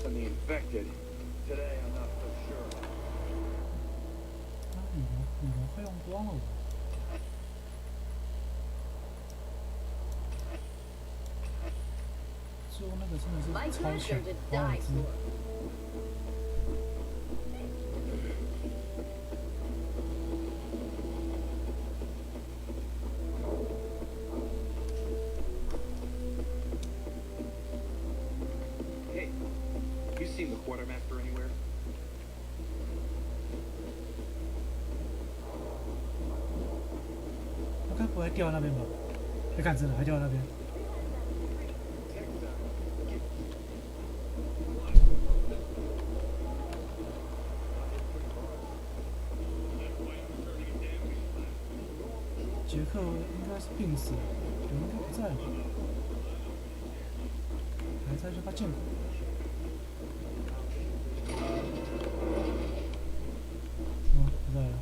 and the infected. Today, I'm not so sure. 羽毛快用光了。最后那个真的是超强，华尔兹。Hey, you seen the quartermaster anywhere? 他该不会掉那边吧？别看真的，还掉那边。杰克应该是病死了，人应该不在了，还在就他见过。不在了。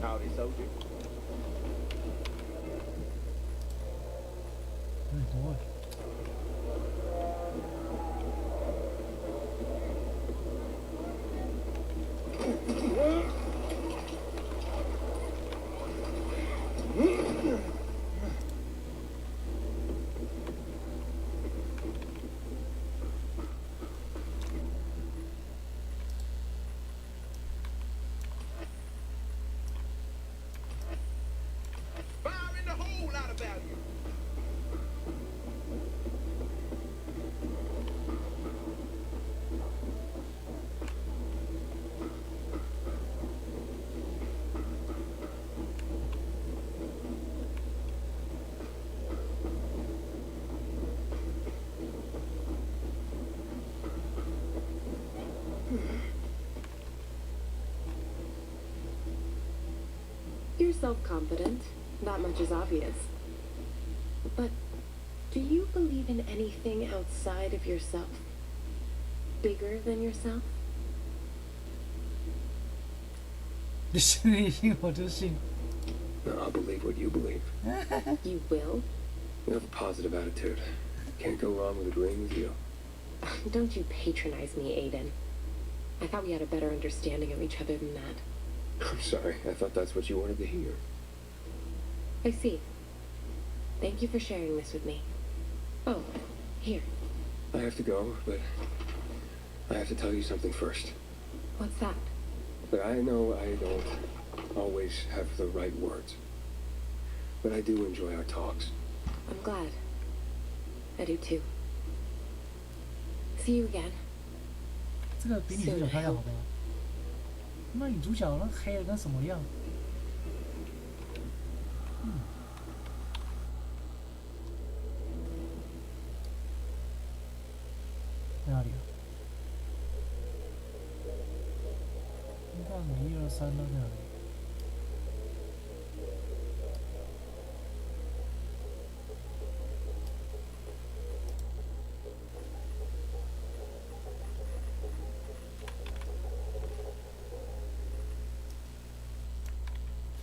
Howdy, soldier. 有点多哎。Fire in the hole out about you. You're self-confident. That much is obvious. But do you believe in anything outside of yourself? Bigger than yourself? 你信你信我就信。 No, I'll believe what you believe. You will? You have a positive attitude. Can't go wrong with agreeing with you. Don't you patronize me, Aiden. I thought we had a better understanding of each other than that. I'm sorry. I thought that's what you wanted to hear. I see. Thank you for sharing this with me. Oh, here. I have to go, but I have to tell you something first. What's that? But I know I don't always have the right words. But I do enjoy our talks. I'm glad. I do too. See you again. 这个比女主角漂亮好不好？那女主角那黑的跟什么样？在哪里啊？你看你1、2、3都在哪里？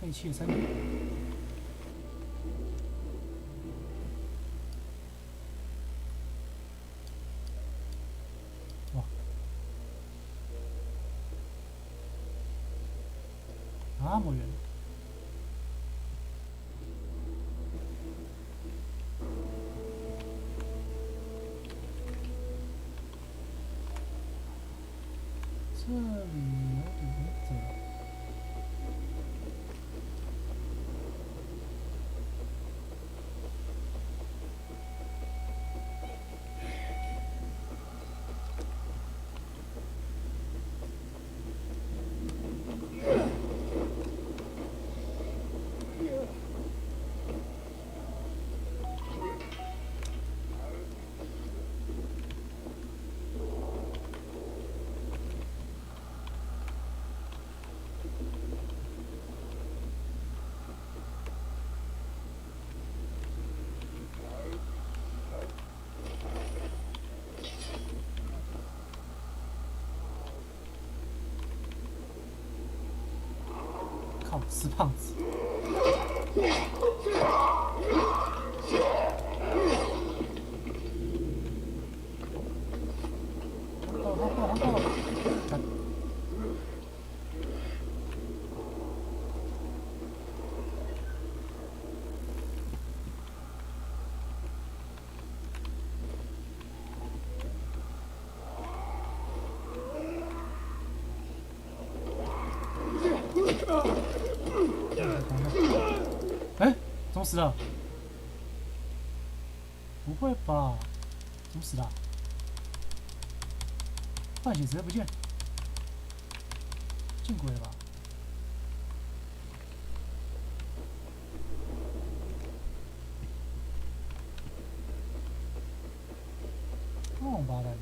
废弃的3点。哇！那么远。这里有点走。 Hey, 靠，死胖子！干哎，怎么死了？不会吧？怎么死的？换血直接不见，见鬼了吧？王八蛋！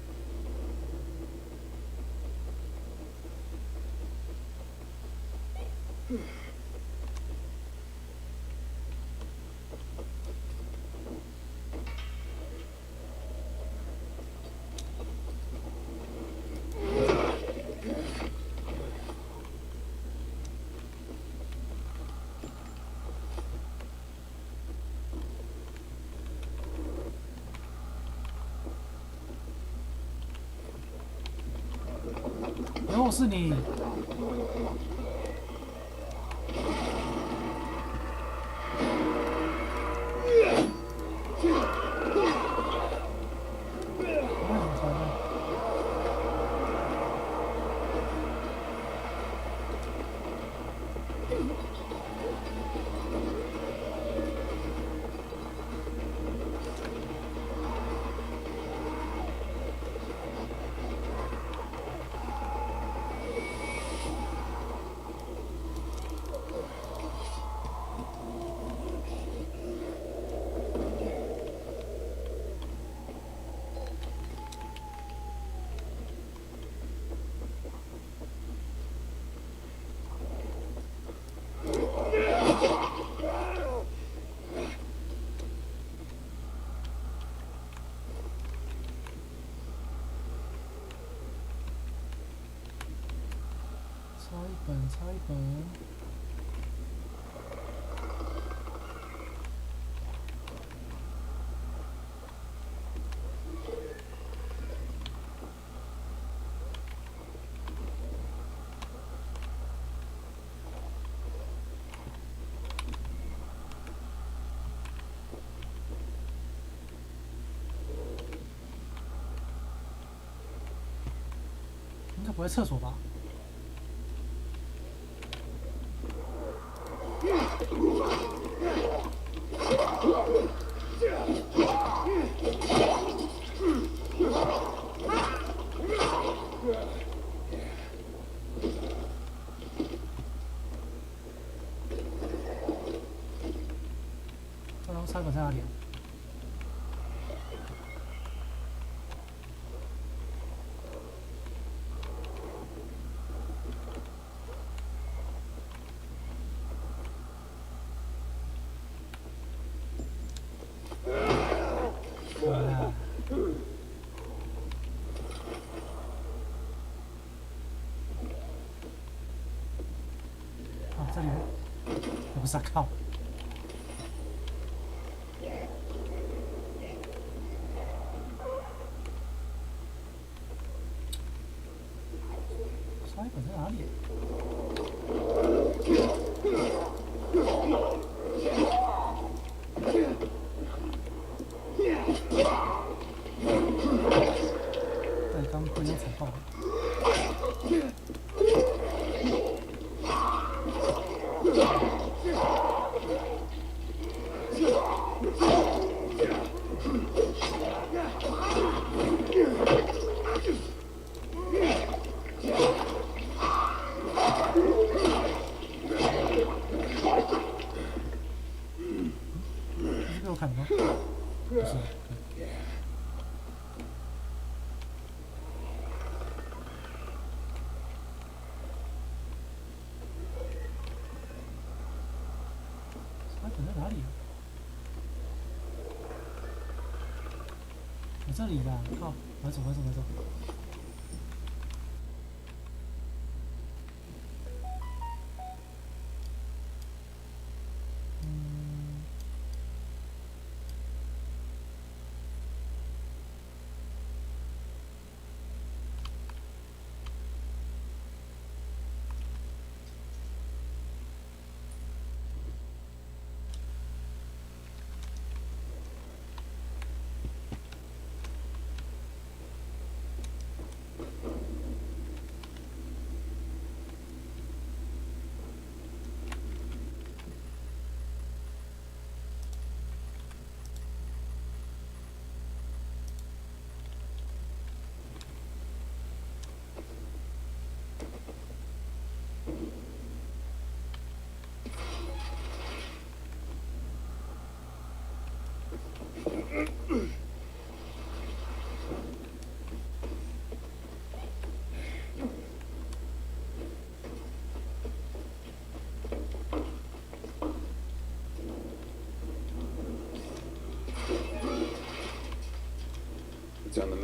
又是你！擦一本。应该不会厕所吧？然后菜本在哪里啊？这里，不是啊，靠！下一本在哪里？对，刚被人踩爆了。被我砍的吗？不是。他等在哪里啊？我这里的，靠！快走，快走，快走！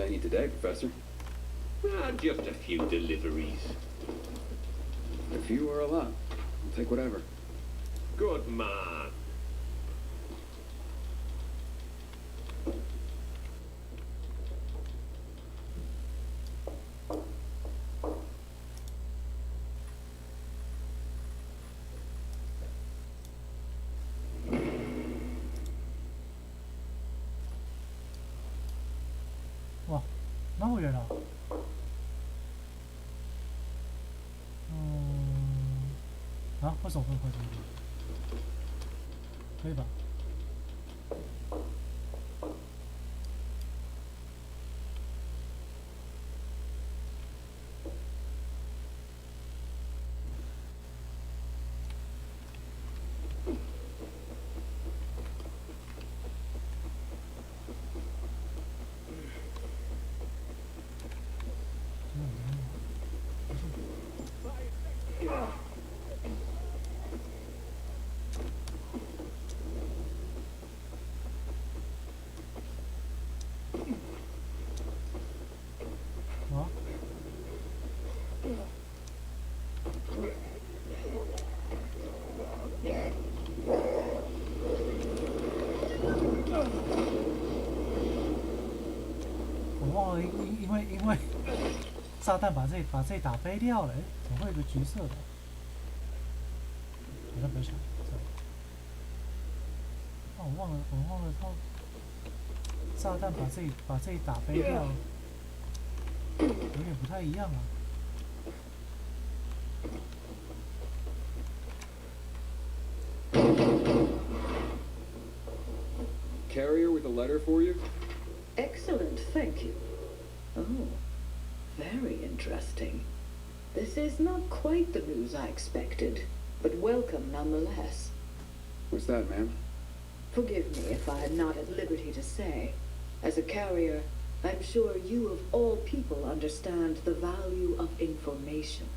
menu today, Professor? Just a few deliveries. A few or a lot. I'll take whatever. Good man.哇，那么远啊！啊，为什么不能跑这里？可以吧？啊？我忘了，因为炸弹把这里打飞掉了，哎，怎么会有个橘色的？好像不要想，啊，我忘了它炸弹把这里打飞掉，有点不太一样啊。Carrier with a letter for you? Excellent, thank you. Oh, very interesting. This is not quite the news I expected, but welcome nonetheless. What's that, ma'am? Forgive me if I am not at liberty to say. As a carrier, I'm sure you of all people understand the value of information.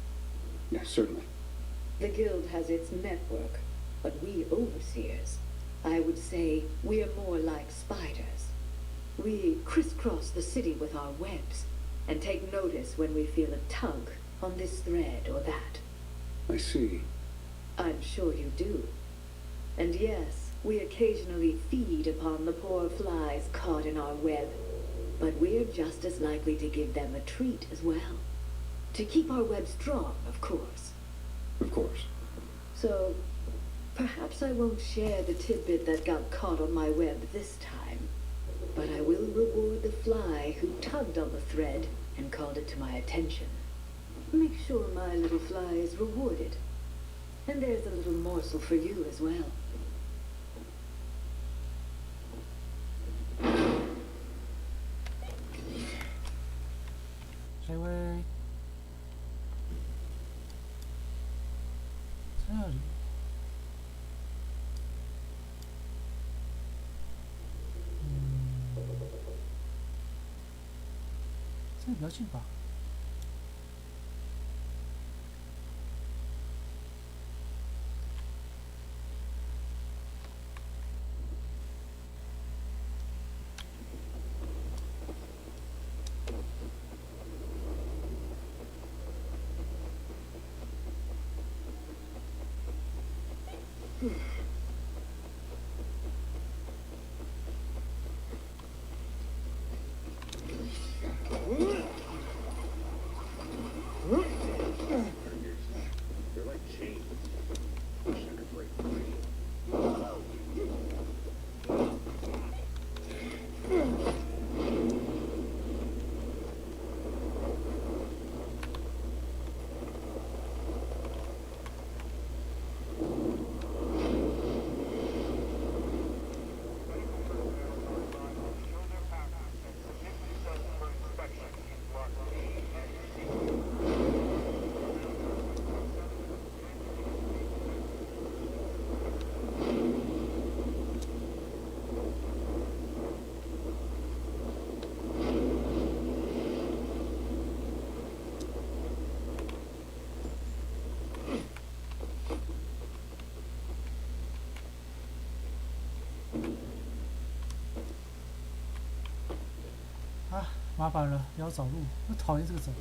Yes, certainly. The guild has its network, but we overseers, I would say we are more like spiders. We crisscross the city with our webs and take notice when we feel a tug on this thread or that. I see. I'm sure you do. And yes, we occasionally feed upon the poor flies caught in our web, but we're just as likely to give them a treat as well. To keep our web strong, of course. Of course. So, perhaps I won't share the tidbit that got caught on my web this time, but I will reward the fly who tugged on the thread and called it to my attention. Make sure my little fly is rewarded. And there's a little morsel for you as well.这位，这里，这里比较近吧。They're like chains. Wish I could break free. 麻烦了，要找路，我讨厌这个走。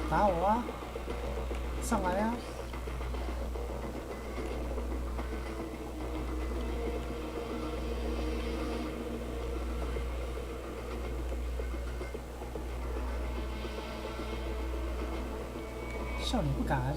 打我啊！上来啊！笑你不敢。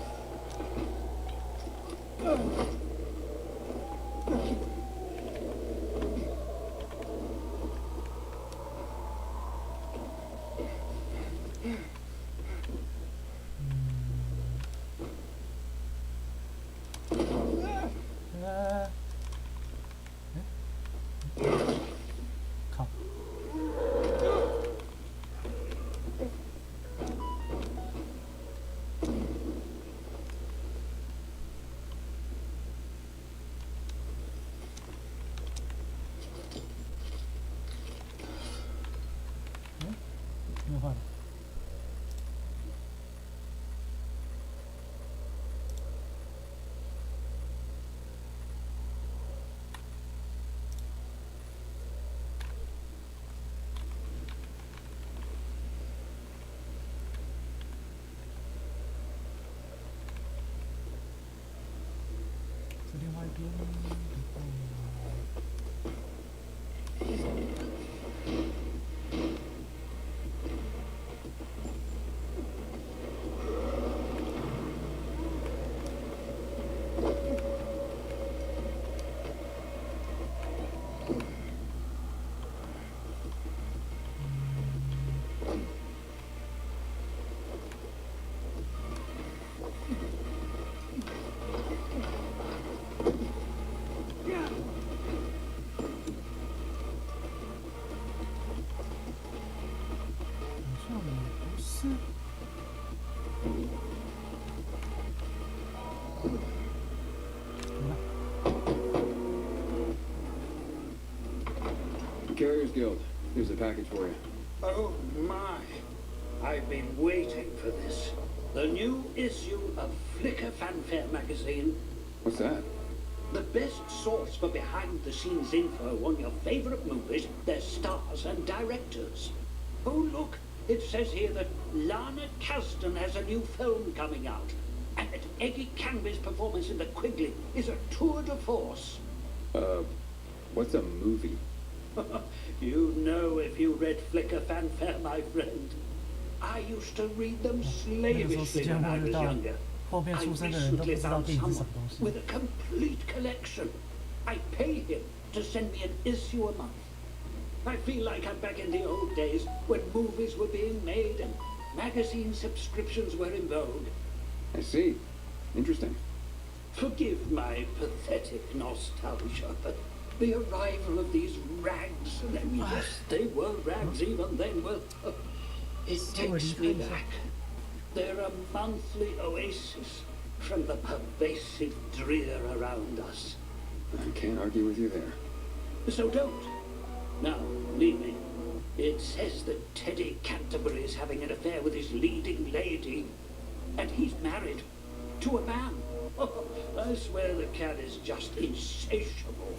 靠！没有换。这另外一边。Carriers Guild. Here's a package for you. Oh my! I've been waiting for this. The new issue of Flicker Fanfare magazine. What's that? The best source for behind-the-scenes info on your favorite movies, their stars and directors. Oh look, it says here that Lana Kasdan has a new film coming out, and that Eggy Canby's performance in The Quigley is a tour de force. What's a movie? You know if you read Flicker Fanfare, my friend. I used to read them slavishly when I was younger. 后面 I 出生的人都不 recently 知道 found 电影是什 someone 么东西。 with a complete collection. I pay him to send me an issue a month. I feel like I'm back in the old days when movies were being made and magazine subscriptions were in vogue. I see. Interesting. Forgive my pathetic nostalgia, but the arrival of these rags, and yes, they were rags even then, well, it takes me back. They're a monthly oasis from the pervasive drear around us. I can't argue with you there. So don't. Now, leave me. It says that Teddy Canterbury is having an affair with his leading lady, and he's married to a man. Oh, I swear the cat is just insatiable.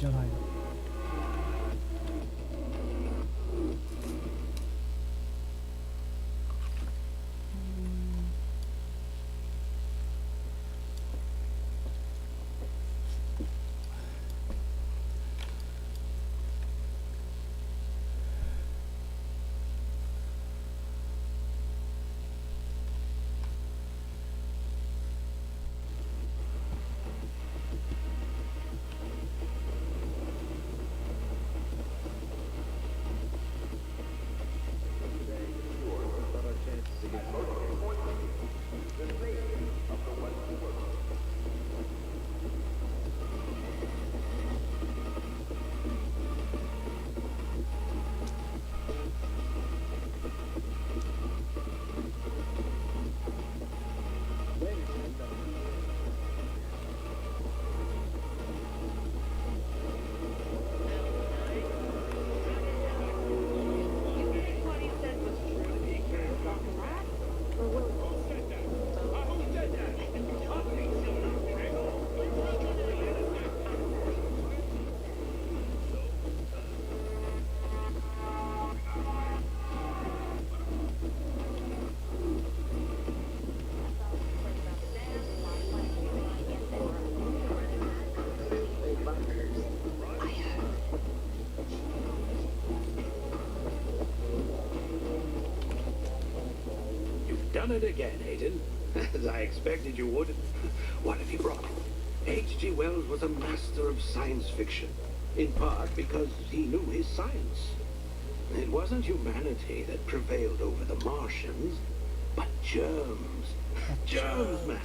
叫他一个。Done it again, Aiden. As I expected you would. What have you brought? H.G. Wells was a master of science fiction, in part because he knew his science. It wasn't humanity that prevailed over the Martians, but germs. Germs, man.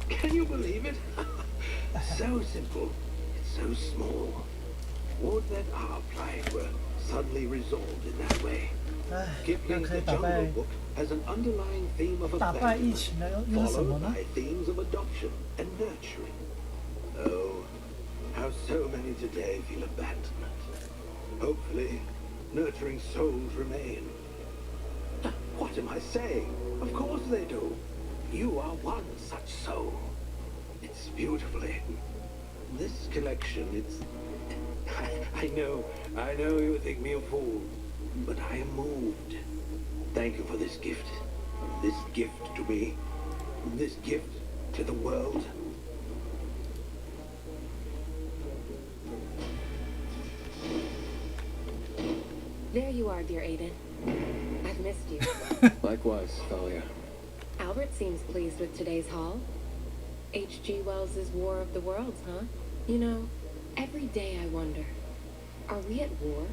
Can you believe it? So simple, it's so small. Would that our plight were suddenly resolved in that way. 唉，那 Kipling's 可以 The 打败 Jungle Book has an underlying theme of 打败疫 abandonment, 情的又是什么 followed 呢？ by themes of adoption and nurturing. Oh, how so many today feel abandonment. Hopefully, nurturing souls remain. What am I saying? Of course they do. You are one such soul. It's beautiful, Aiden. This collection, it's... I know you think me a fool, but I am moved. Thank you for this gift. This gift to me. This gift to the world. There you are, dear Aiden. I've missed you. Likewise, Thalia. Albert seems pleased with today's haul. H.G. Wells' War of the Worlds, huh? You know, every day I wonder, are we at war?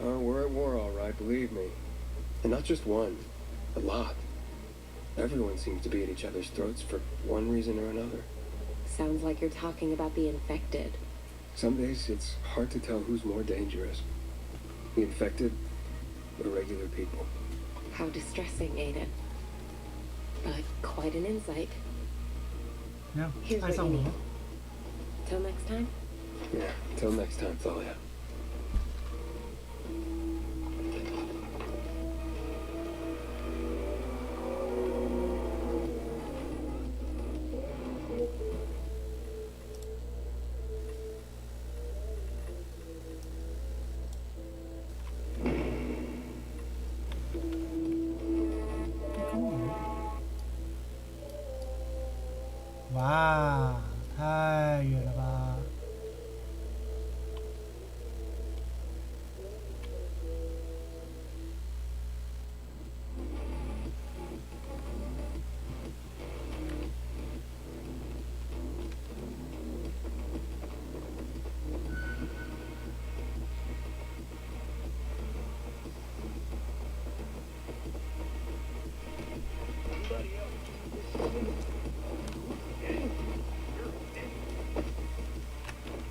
Oh, we're at war, all right, believe me. And not just one. A lot. Everyone seems to be at each other's throats for one reason or another. Sounds like you're talking about the infected. Some days it's hard to tell who's more dangerous. The infected or regular people. How distressing, Aiden. But quite an insight. 怎样？ Here's 爱 what 上 you 我 need. 了？ Till next time. Yeah, till next time, Thalia. Wow, 哇，太远了吧！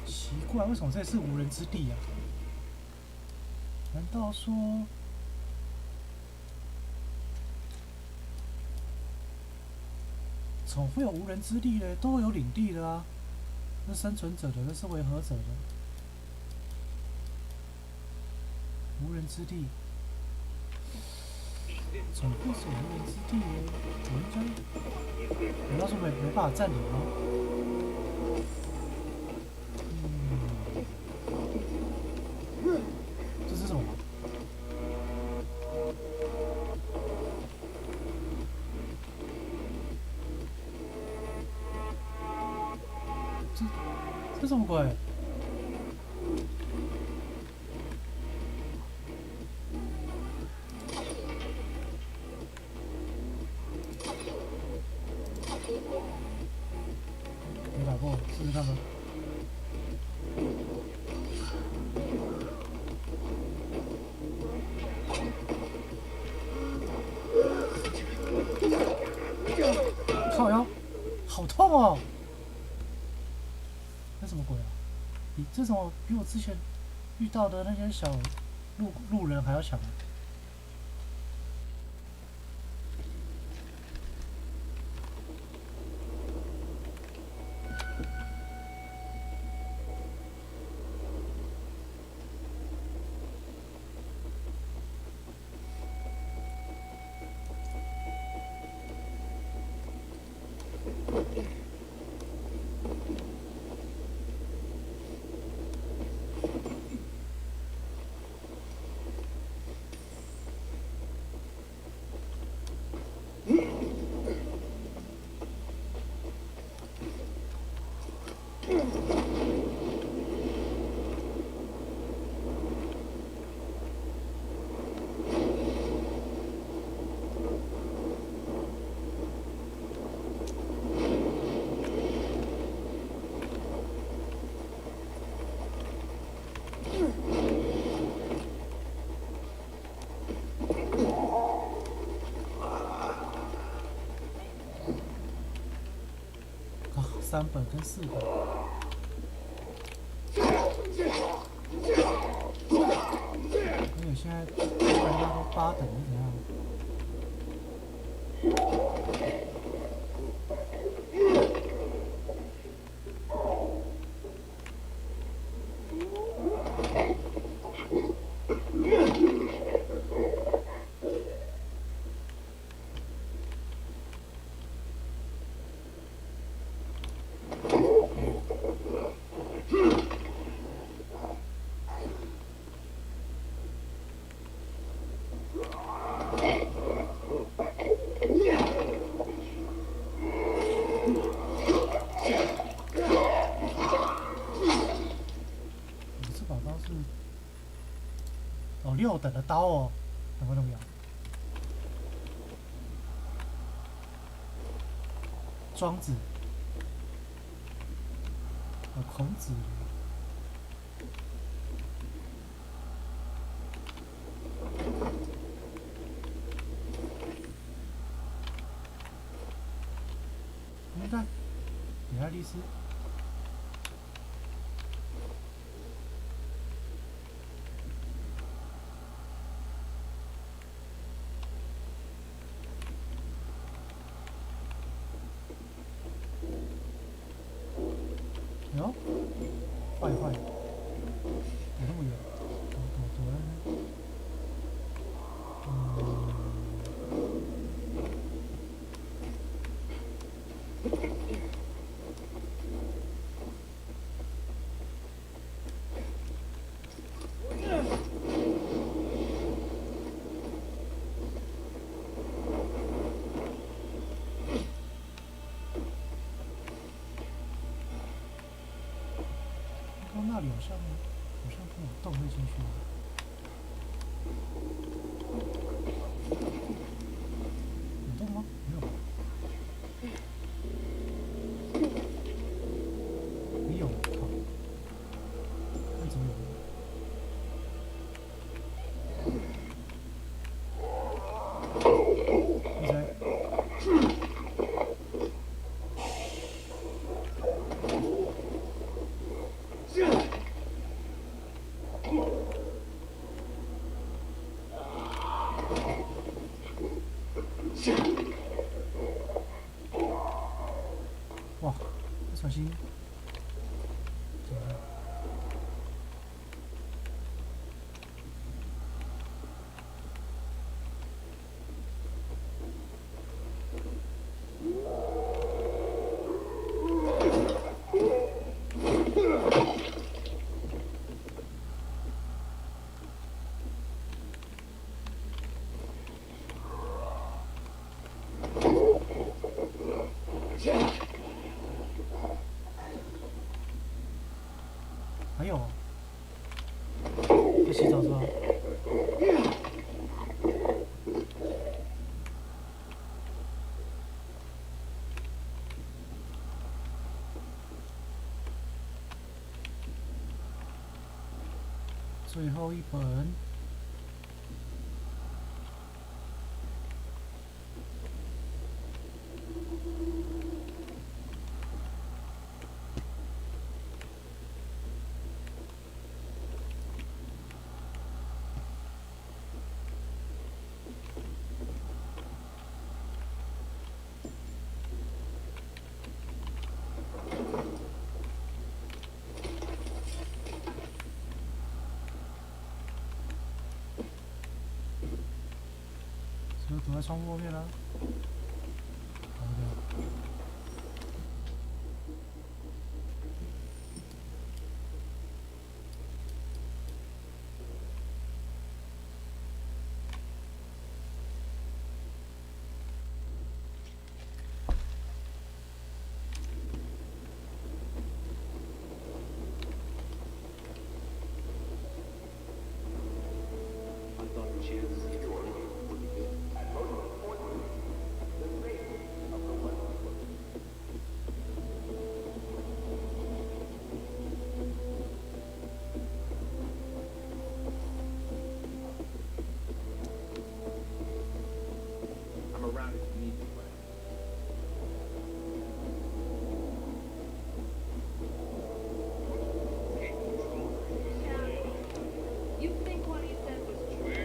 奇怪，为什么这是无人之地啊？难道说总会有无人之地嘞？都有领地的啊，那生存者的，那是维和者的。无人之地，总会是无人之地耶。我应该，难道说没办法占领吗？这什么鬼？没打过，试试看吧。靠腰，好痛哦！那什么鬼啊？比这种比我之前遇到的那些小路人还要强啊！3本跟4本，而且现在大家都8等是怎样？这把刀是6等的刀哦，怎么那么样？庄子，孔子。你看，比爱丽丝。哟，坏坏，有那么远，躲在那。那里好像可以洞会进去。有洞吗？没有。没有，靠！那怎么有？闭嘴！还有，在洗澡是吧？最后一本。就躲在窗户后面了。好的。I thought the chances of your would be good. I'm around if you need me, Brad. You think what he said was true?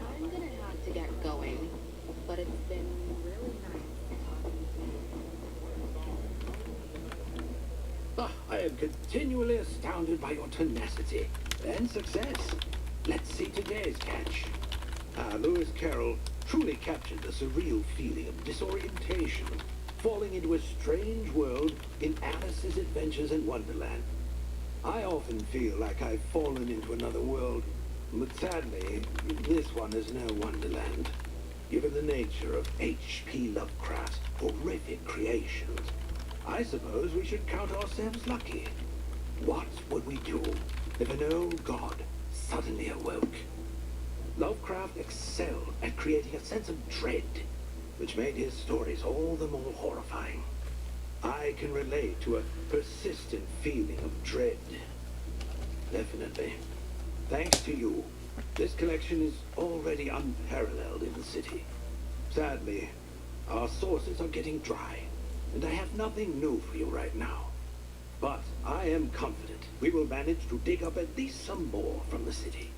I'm gonna have to get going, but it's been really nice talking to you. I am continually astounded by your tenacity and success. Let's see today's catch. Lewis Carroll truly captured the surreal feeling of disorientation, falling into a strange world in Alice's Adventures in Wonderland. I often feel like I've fallen into another world, but sadly, this one is no wonderland. Given the nature of H.P. Lovecraft's horrific creations, I suppose we should count ourselves lucky. What would we do if an old god suddenly awoke? Lovecraft excelled at creating a sense of dread, which made his stories all the more horrifying. I can relate to a persistent feeling of dread. Definitely. Thanks to you, this collection is already unparalleled in the city. Sadly, our sources are getting dry, and I have nothing new for you right now. But I am confident we will manage to dig up at least some more from the city.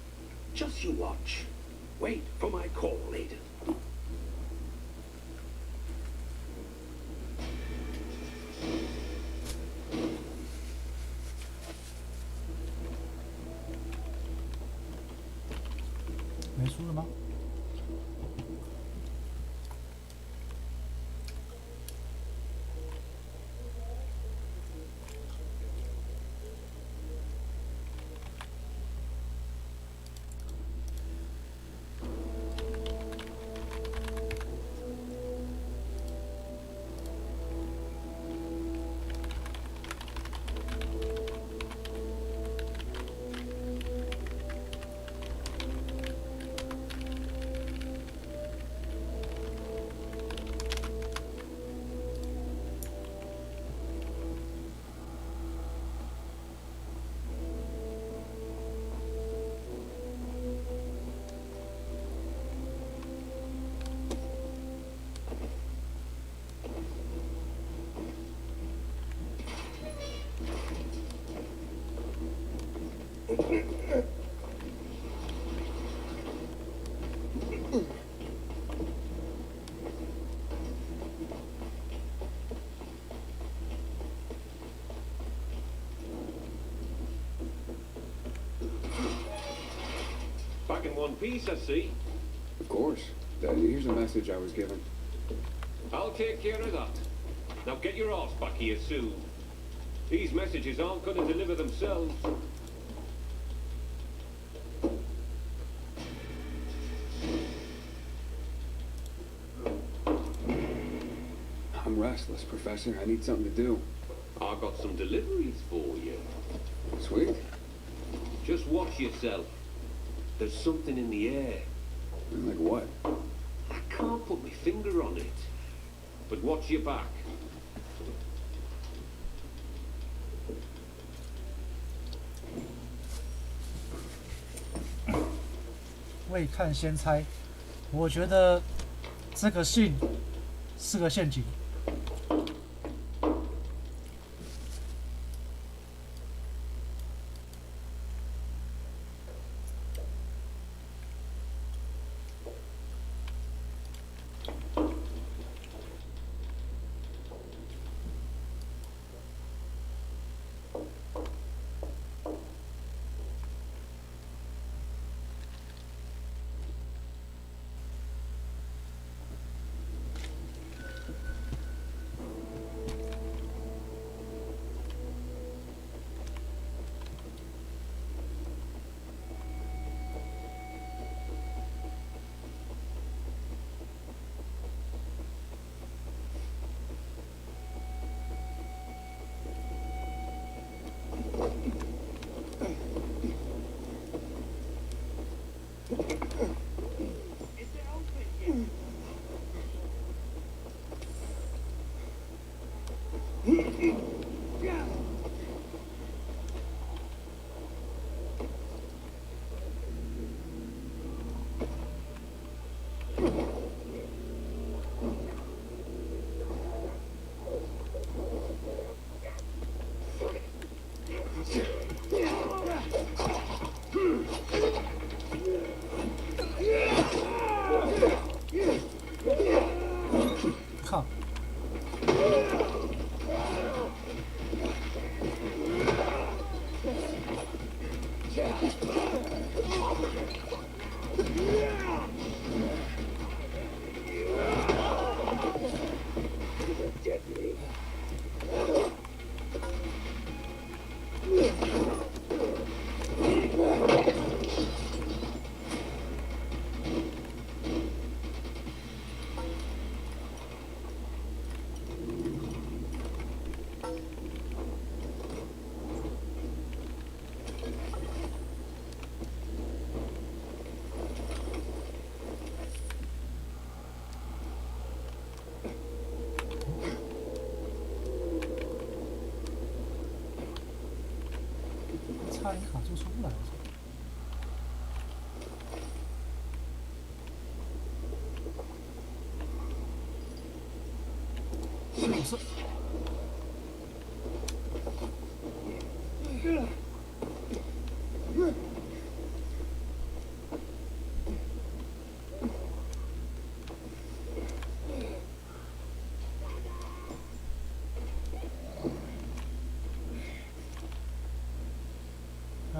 Just you watch. Wait for my call, Aiden. 没书了吗？Back in one piece, I see. Of course. Here's a message I was given. I'll take care of that. Now get your arse back here soon. These messages aren't going to deliver themselves. I'm restless, Professor. I need something to do. I've got some deliveries for you. Sweet. Just watch yourself. There's something in the air. Like what? I can't put my finger on it. But watch your back. 未看先猜，我觉得这个信是个陷阱。靠！差点卡住出不来了。我是。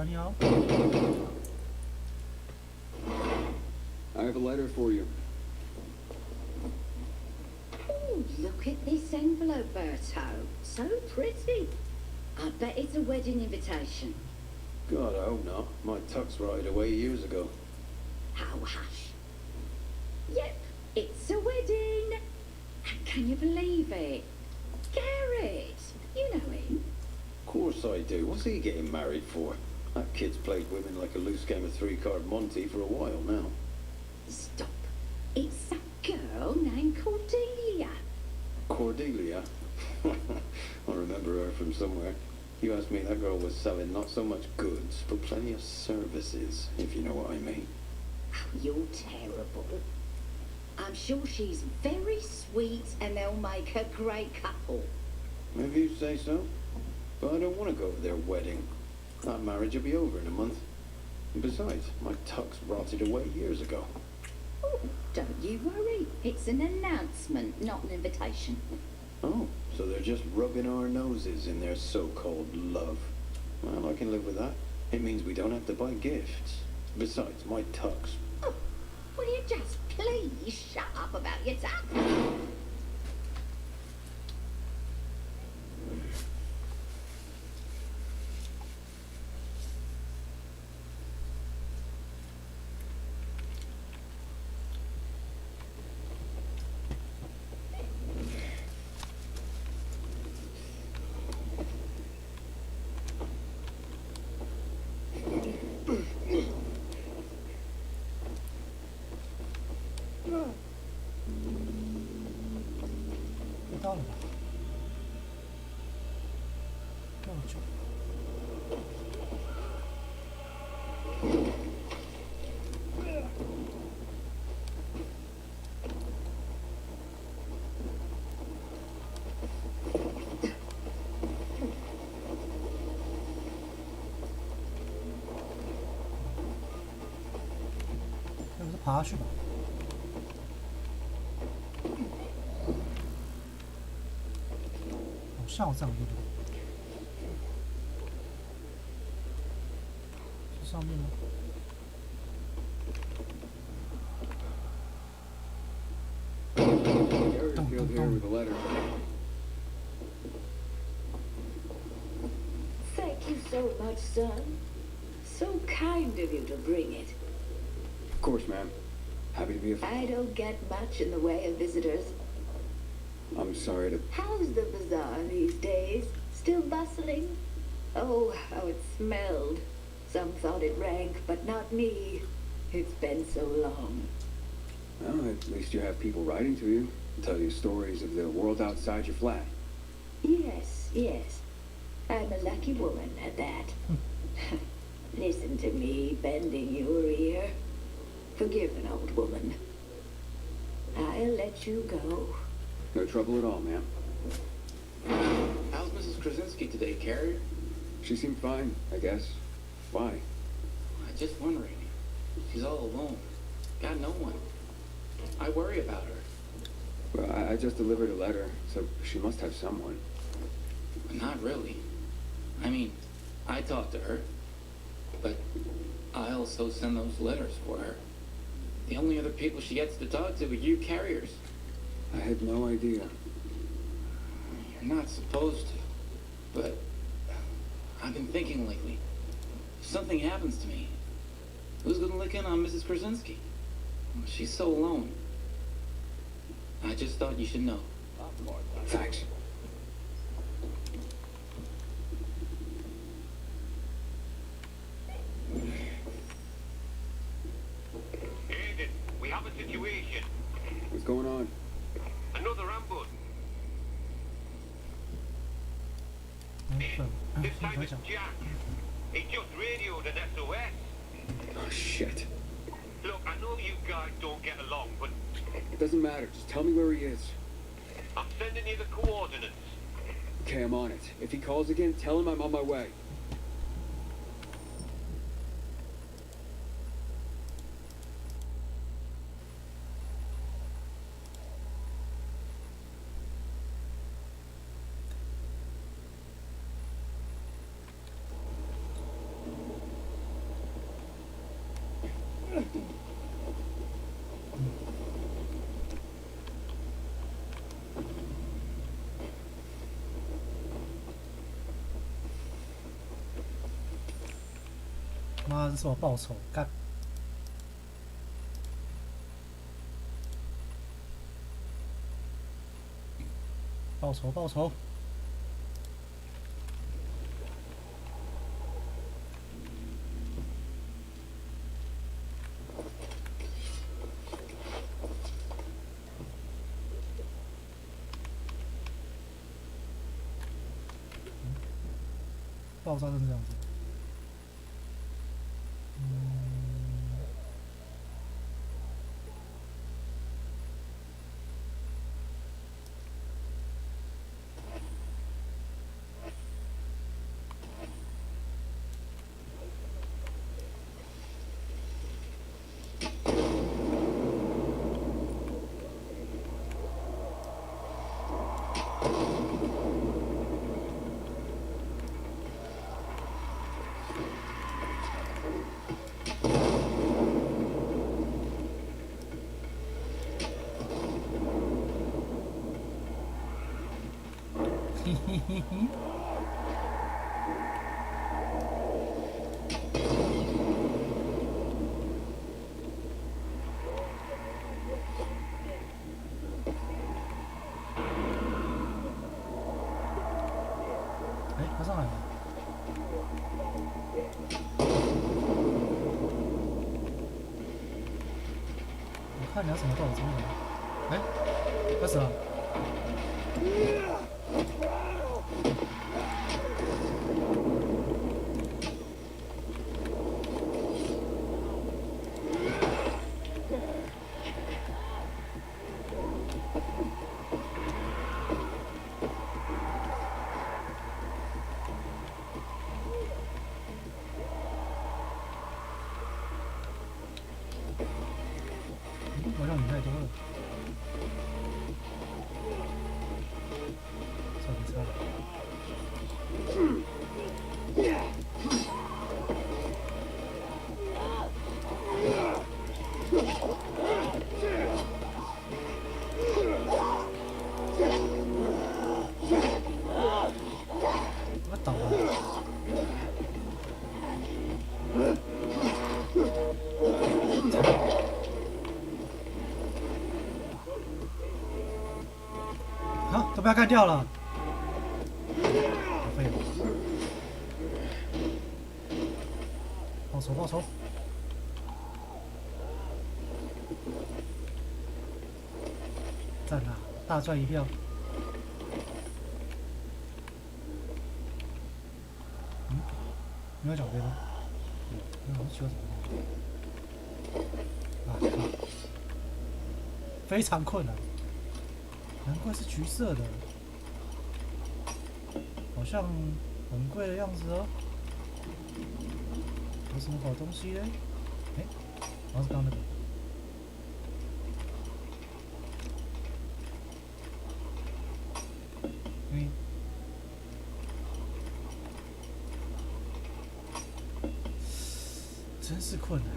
你好。I have a letter for you. Oh, look at this envelope, Berto. So pretty. I bet it's a wedding invitation. God, I hope not. My tux rotted away years ago. Oh, hush. Yep, it's a wedding. Can you believe it? Garrett, you know him. Of course I do. What's he getting married for? That kid's played women like a loose game of three-card Monty for a while now. Stop. It's that girl named Cordelia. Cordelia? I remember her from somewhere. You asked me, that girl was selling not so much goods, but plenty of services, if you know what I mean. Oh, you're terrible. I'm sure she's very sweet and they'll make a great couple. If you say so. But I don't want to go to their wedding. That marriage will be over in a month. And besides, my tux rotted away years ago. Oh, don't you worry. It's an announcement, not an invitation. Oh, so they're just rubbing our noses in their so-called love. Well, I can live with that. It means we don't have to buy gifts. Besides, my tux. Oh, will you just please shut up about your tux? 久。那不是爬下去吧？好像有这样对不对？是上面吗？ Carrier's field here with a letter. Thank you so much, son. So kind of you to bring it. Of course, ma'am. Happy to be a... I don't get much in the way of visitors. I'm sorry to... How's the bazaar these days? Still bustling? Oh, how it smelled. Some thought it rank, but not me. It's been so long. Well, at least you have people writing to you, tell you stories of the world outside your flat. Yes, yes. I'm a lucky woman at that. Listen to me bending your ear. Forgive an old woman. I'll let you go. No trouble at all, ma'am. How's Mrs. Krasinski today, Carrier? She seemed fine, I guess. Why? I'm just wondering. She's all alone. Got no one. I worry about her. Well, I just delivered a letter, so she must have someone. Not really. I mean, I talk to her, but I also send those letters for her. The only other people she gets to talk to are you carriers. I had no idea. You're not supposed to, but I've been thinking lately. If something happens to me, who's gonna look in on Mrs. Krasinski? She's so alone. I just thought you should know. Thanks. Aiden, we have a situation. What's going on? Another ambush. 嗯， This 对， time 你 it's 讲。 Jack. He just radioed an SOS. Oh, shit. Look, I know you guys don't get along, but It doesn't matter. Just tell me where he is. I'm sending you the coordinates. Okay, I'm on it. If he calls again, tell him I'm on my way. Mm. 妈，这是我报仇，干！报仇，报仇！爆炸成这样子。 哎，他上来了。我看你要怎么到我这边来。哎，开始了。我倒了。好，都被他干掉了。好废了。报仇报仇！赞啊，大赚一票。没有奖杯吗？那我需要什么？啊，非常困难，难怪是橘色的，好像很贵的样子哦。有什么好东西嘞？哎，好像是刚那个。真是困难。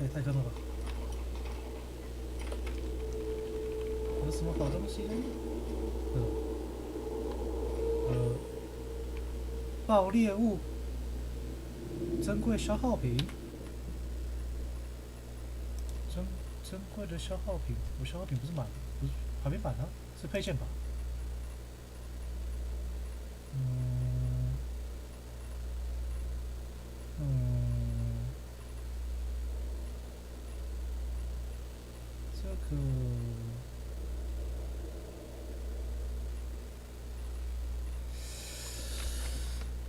哎，太坑了吧！有什么好东西呢？爆裂物，珍贵消耗品，珍贵的消耗品，我消耗品不是满，不是还没满啊，是配件吧？这个。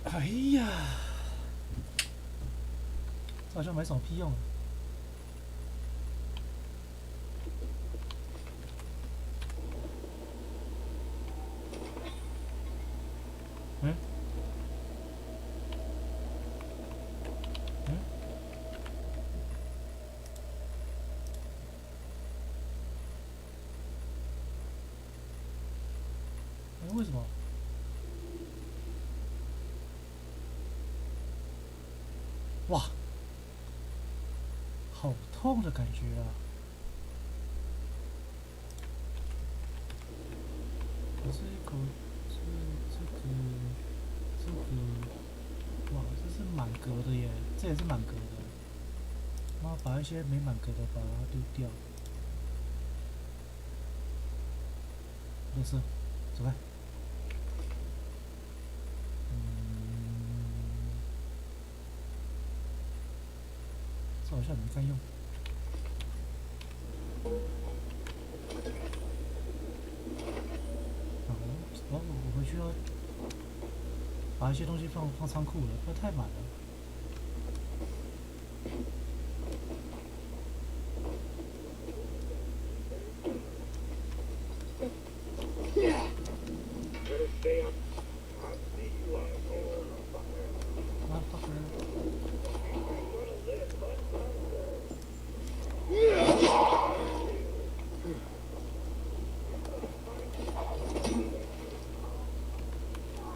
哎呀，这好像没什么屁用。嗯？嗯？哎，为什么？哇，好痛的感觉啊！可是一口，这个，哇，这是满格的耶，这也是满格的。妈，把一些没满格的把它丢掉。垃圾，走开。这好像没干用。我回去要把一些东西放仓库了，不然太满了。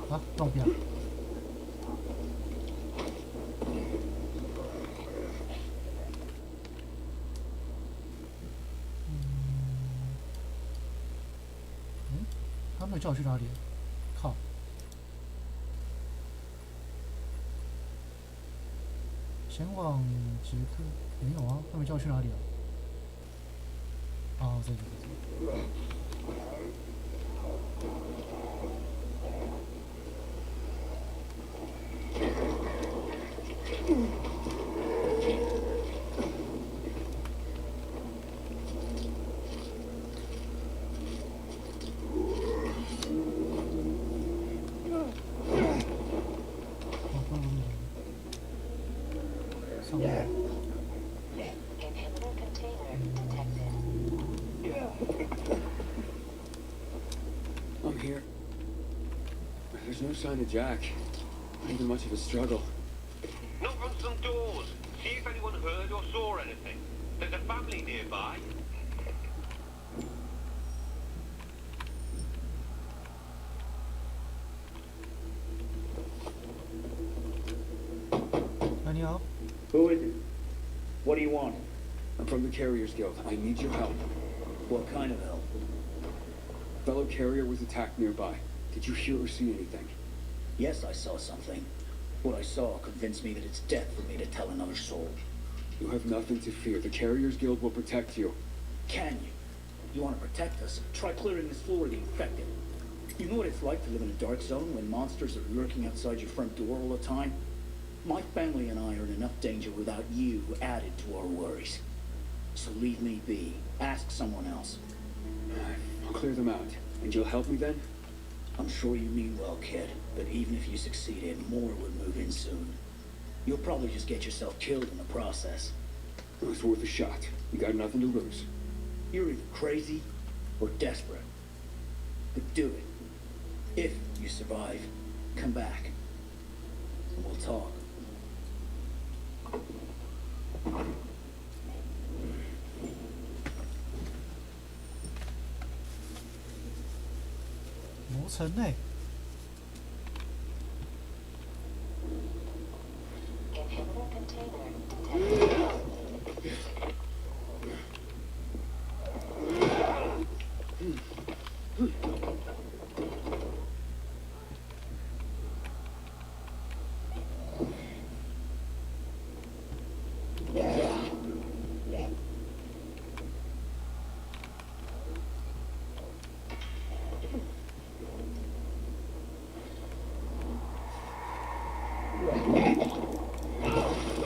啊，撞边。他没有叫我去哪里？靠！前往捷克没有啊？他没叫我去哪里啊？哦，这个。上面。I'm here. There's no sign of Jack. Not even much of a struggle. Knock on some doors. See if anyone heard or saw anything. There's a family nearby. Who is it? What do you want? I'm from the Carriers Guild. I need your help. What kind of help? A fellow carrier was attacked nearby. Did you hear or see anything? Yes, I saw something. What I saw convinced me that it's death for me to tell another soul. You have nothing to fear. The Carriers Guild will protect you. Can you? You want to protect us? Try clearing this floor of the infected. You know what it's like to live in a dark zone when monsters are lurking outside your front door all the time? My family and I are in enough danger without you added to our worries. So leave me be. Ask someone else. I'll clear them out. And you'll help me then? I'm sure you mean well, kid, but even if you succeeded, more would move in soon. You'll probably just get yourself killed in the process. It was worth a shot. You got nothing to lose. You're either crazy or desperate. But do it. If you survive, come back. And we'll talk.磨层内。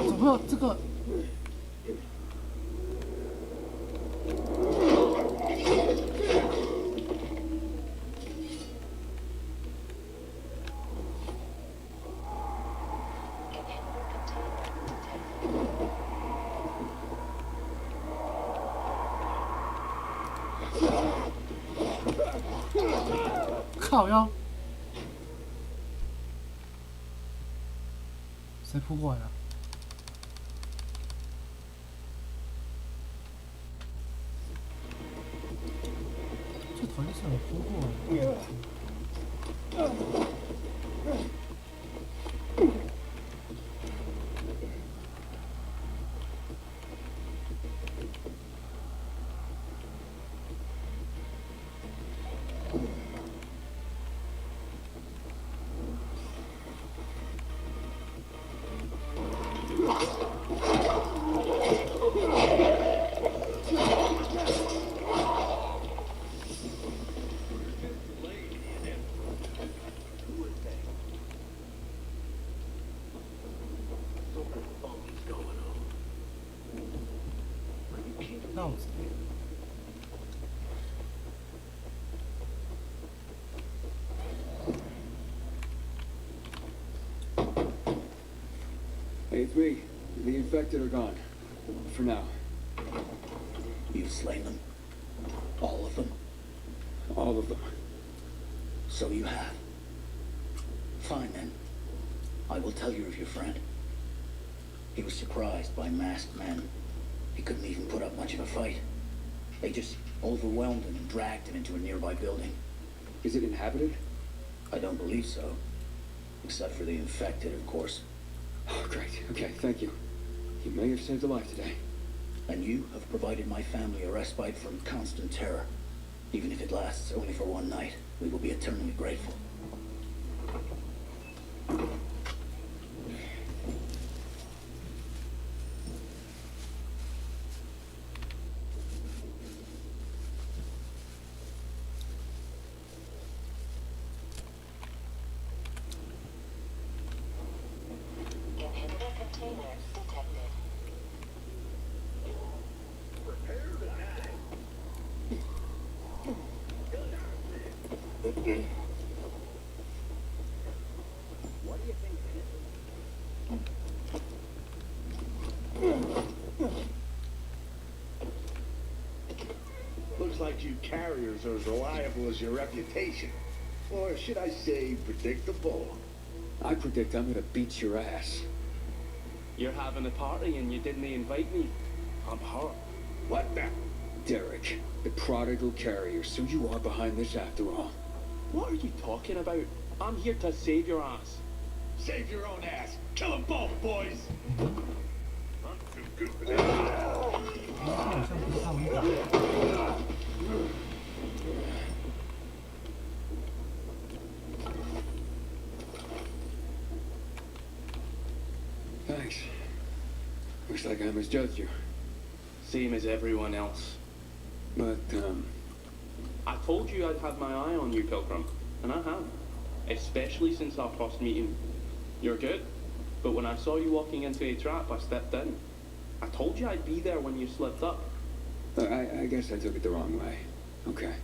怎么有这个？靠腰！谁扑过来了？这头就是有扑过来。帽子。Hey, it's me. The infected are gone. For now. You've slain them? All of them? All of them. So you have. Fine then. I will tell you of your friend. He was surprised by masked men. He couldn't even put up much of a fight. They just overwhelmed him and dragged him into a nearby building. Is it inhabited? I don't believe so. Except for the infected, of course. Oh, great. Okay, thank you. You may have saved a life today. And you have provided my family a respite from constant terror. Even if it lasts only for one night, we will be eternally grateful. Inhibitor container detected. What do you think? Looks like you carriers are as reliable as your reputation. Or should I say predictable? I predict I'm gonna beat your ass. You're having a party and you didn't invite me. I'm hurt. What the? Derek, the prodigal carrier, so you are behind this after all. What are you talking about? I'm here to save your ass. Save your own ass. Kill them both, boys. 好像不是他们打。Thanks. Looks like I misjudged you. Same as everyone else. But, I told you I'd have my eye on you, Pilgrim, and I have. Especially since our first meeting. You're good, but when I saw you walking into a trap, I stepped in. I told you I'd be there when you slipped up. I guess I took it the wrong way. Okay.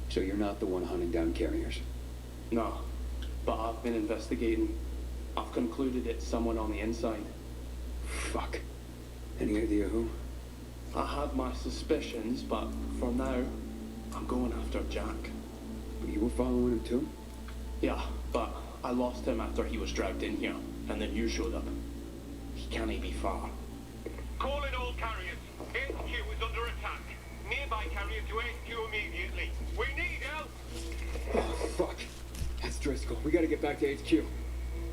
So you're not the one hunting down carriers? No, but I've been investigating. I've concluded it's someone on the inside. Fuck. Any idea who? I have my suspicions, but for now, I'm going after Jack. But you were following him too? Yeah, but I lost him after he was dragged in here, and then you showed up. He can't be far. Calling all carriers. HQ is under attack. Nearby carrier to HQ immediately. We need help! Oh, fuck. That's Driscoll. We gotta get back to HQ.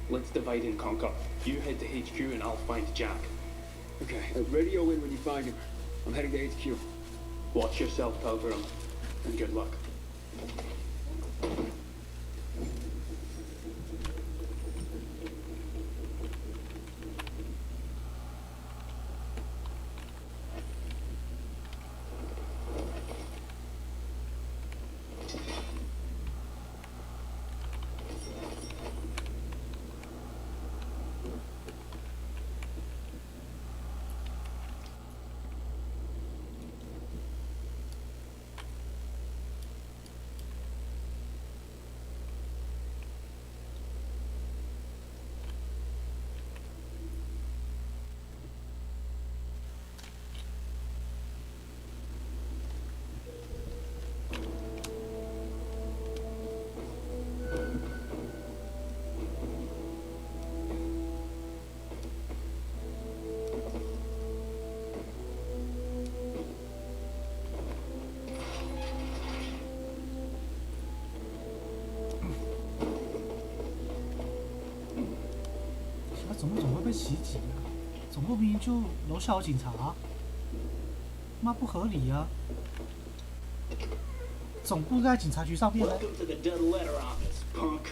Let's divide and conquer. You head to HQ and I'll find Jack. Okay, radio in when you find him. I'm heading to HQ. Watch yourself, Pilgrim, and good luck.总部怎么会被袭击啊？总部明明就楼下有警察，妈不合理啊！总部在警察局上面呢。 Welcome to the dead letter office, punk.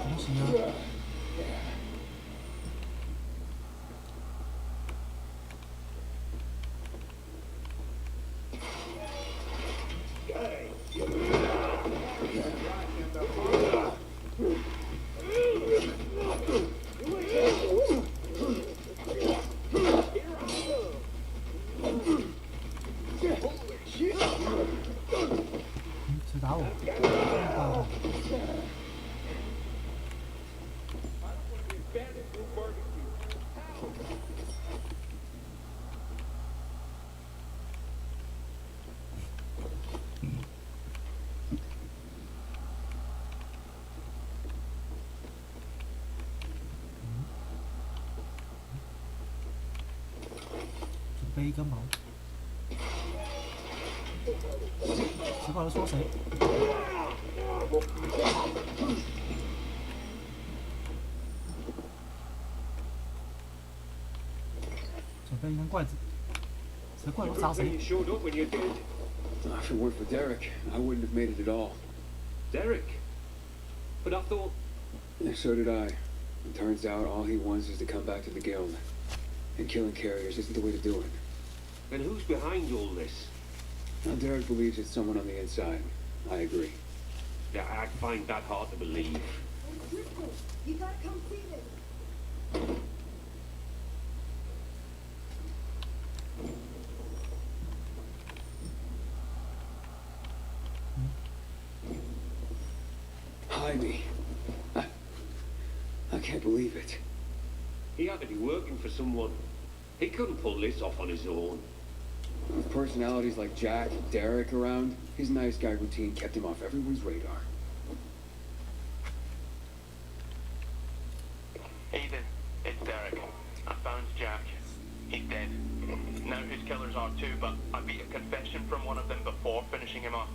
东西啊！谁打我？打我！ 准备一根毛。奇怪了，说谁？准备一根筷子。谁过来我砸谁？ If it weren't for Derek, I wouldn't have made it at all. Derek? But I thought... And so did I. It turns out all he wants is to come back to the guild. And killing carriers isn't the way to do it. And who's behind all this? Now, Derek believes it's someone on the inside. I agree. Yeah, I find that hard to believe. You gotta come see this. Jaime. I can't believe it. He had to be working for someone. He couldn't pull this off on his own. With personalities like Jack and Derek around, his nice guy routine kept him off everyone's radar. Ethan, it's Derek. I found Jack. He's dead. Now his killers are too, but I beat a confession from one of them before finishing him off.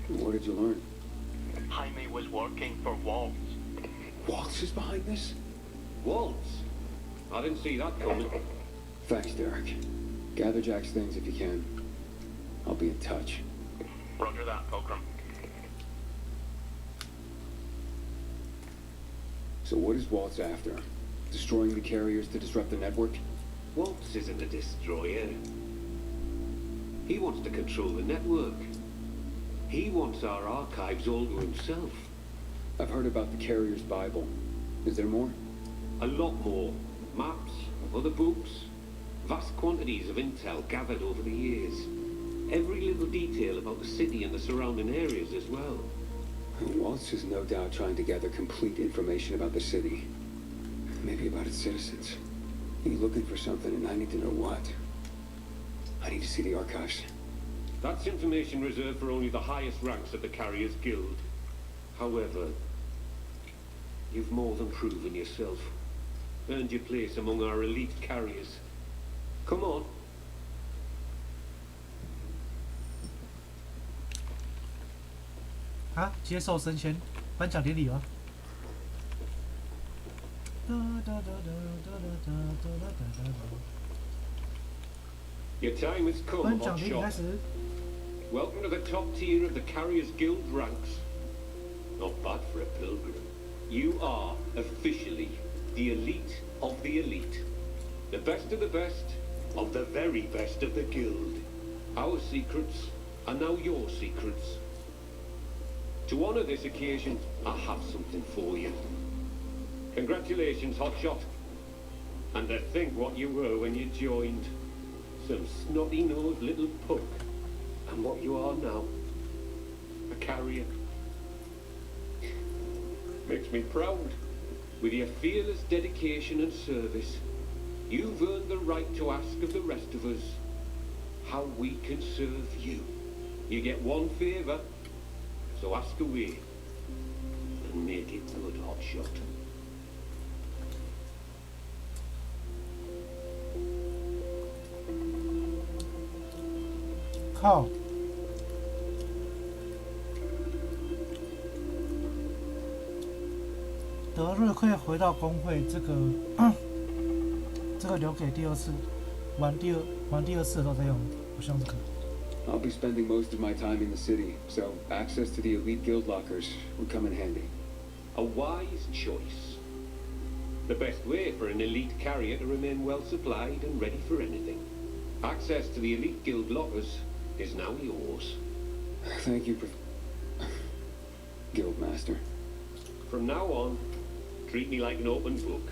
What did you learn? Jaime was working for Waltz. Waltz is behind this? Waltz? I didn't see that coming. Thanks, Derek. Gather Jack's things if you can. I'll be in touch. Roger that, Pilgrim. So what is Waltz after? Destroying the carriers to disrupt the network? Waltz isn't a destroyer. He wants to control the network. He wants our archives all to himself. I've heard about the carrier's Bible. Is there more? A lot more. Maps, other books, vast quantities of intel gathered over the years. Every little detail about the city and the surrounding areas as well. Waltz is no doubt trying to gather complete information about the city. Maybe about its citizens. He's looking for something and I need to know what. I need to see the archives. That's information reserved for only the highest ranks of the Carriers Guild. However, you've more than proven yourself. Earned your place among our elite carriers. Come on.啊，接受升迁，颁奖典礼吗？Your time has come, 颁奖典礼开 Hotshot. 始。 Welcome to the top tier of the Carriers Guild ranks. Not bad for a pilgrim. You are officially the elite of the elite. The best of the best of the very best of the guild. Our secrets are now your secrets. To honor this occasion, I have something for you. Congratulations, Hotshot. And to think what you were when you joined. Some snotty-nosed little punk. And what you are now. A carrier. Makes me proud. With your fearless dedication and service, you've earned the right to ask of the rest of us how we can serve you. You get one favor, so ask away. And make it good, Hotshot.靠！德瑞可以回到工会，这个留给第二次玩第二次的时候再用，好像这个。 I'll be spending most of my time in the city, so access to the elite guild lockers would come in handy. A wise choice. The best way for an elite carrier to remain well supplied and ready for anything. Access to the elite guild lockers is now yours. Thank you, Guildmaster. From now on, treat me like an open book.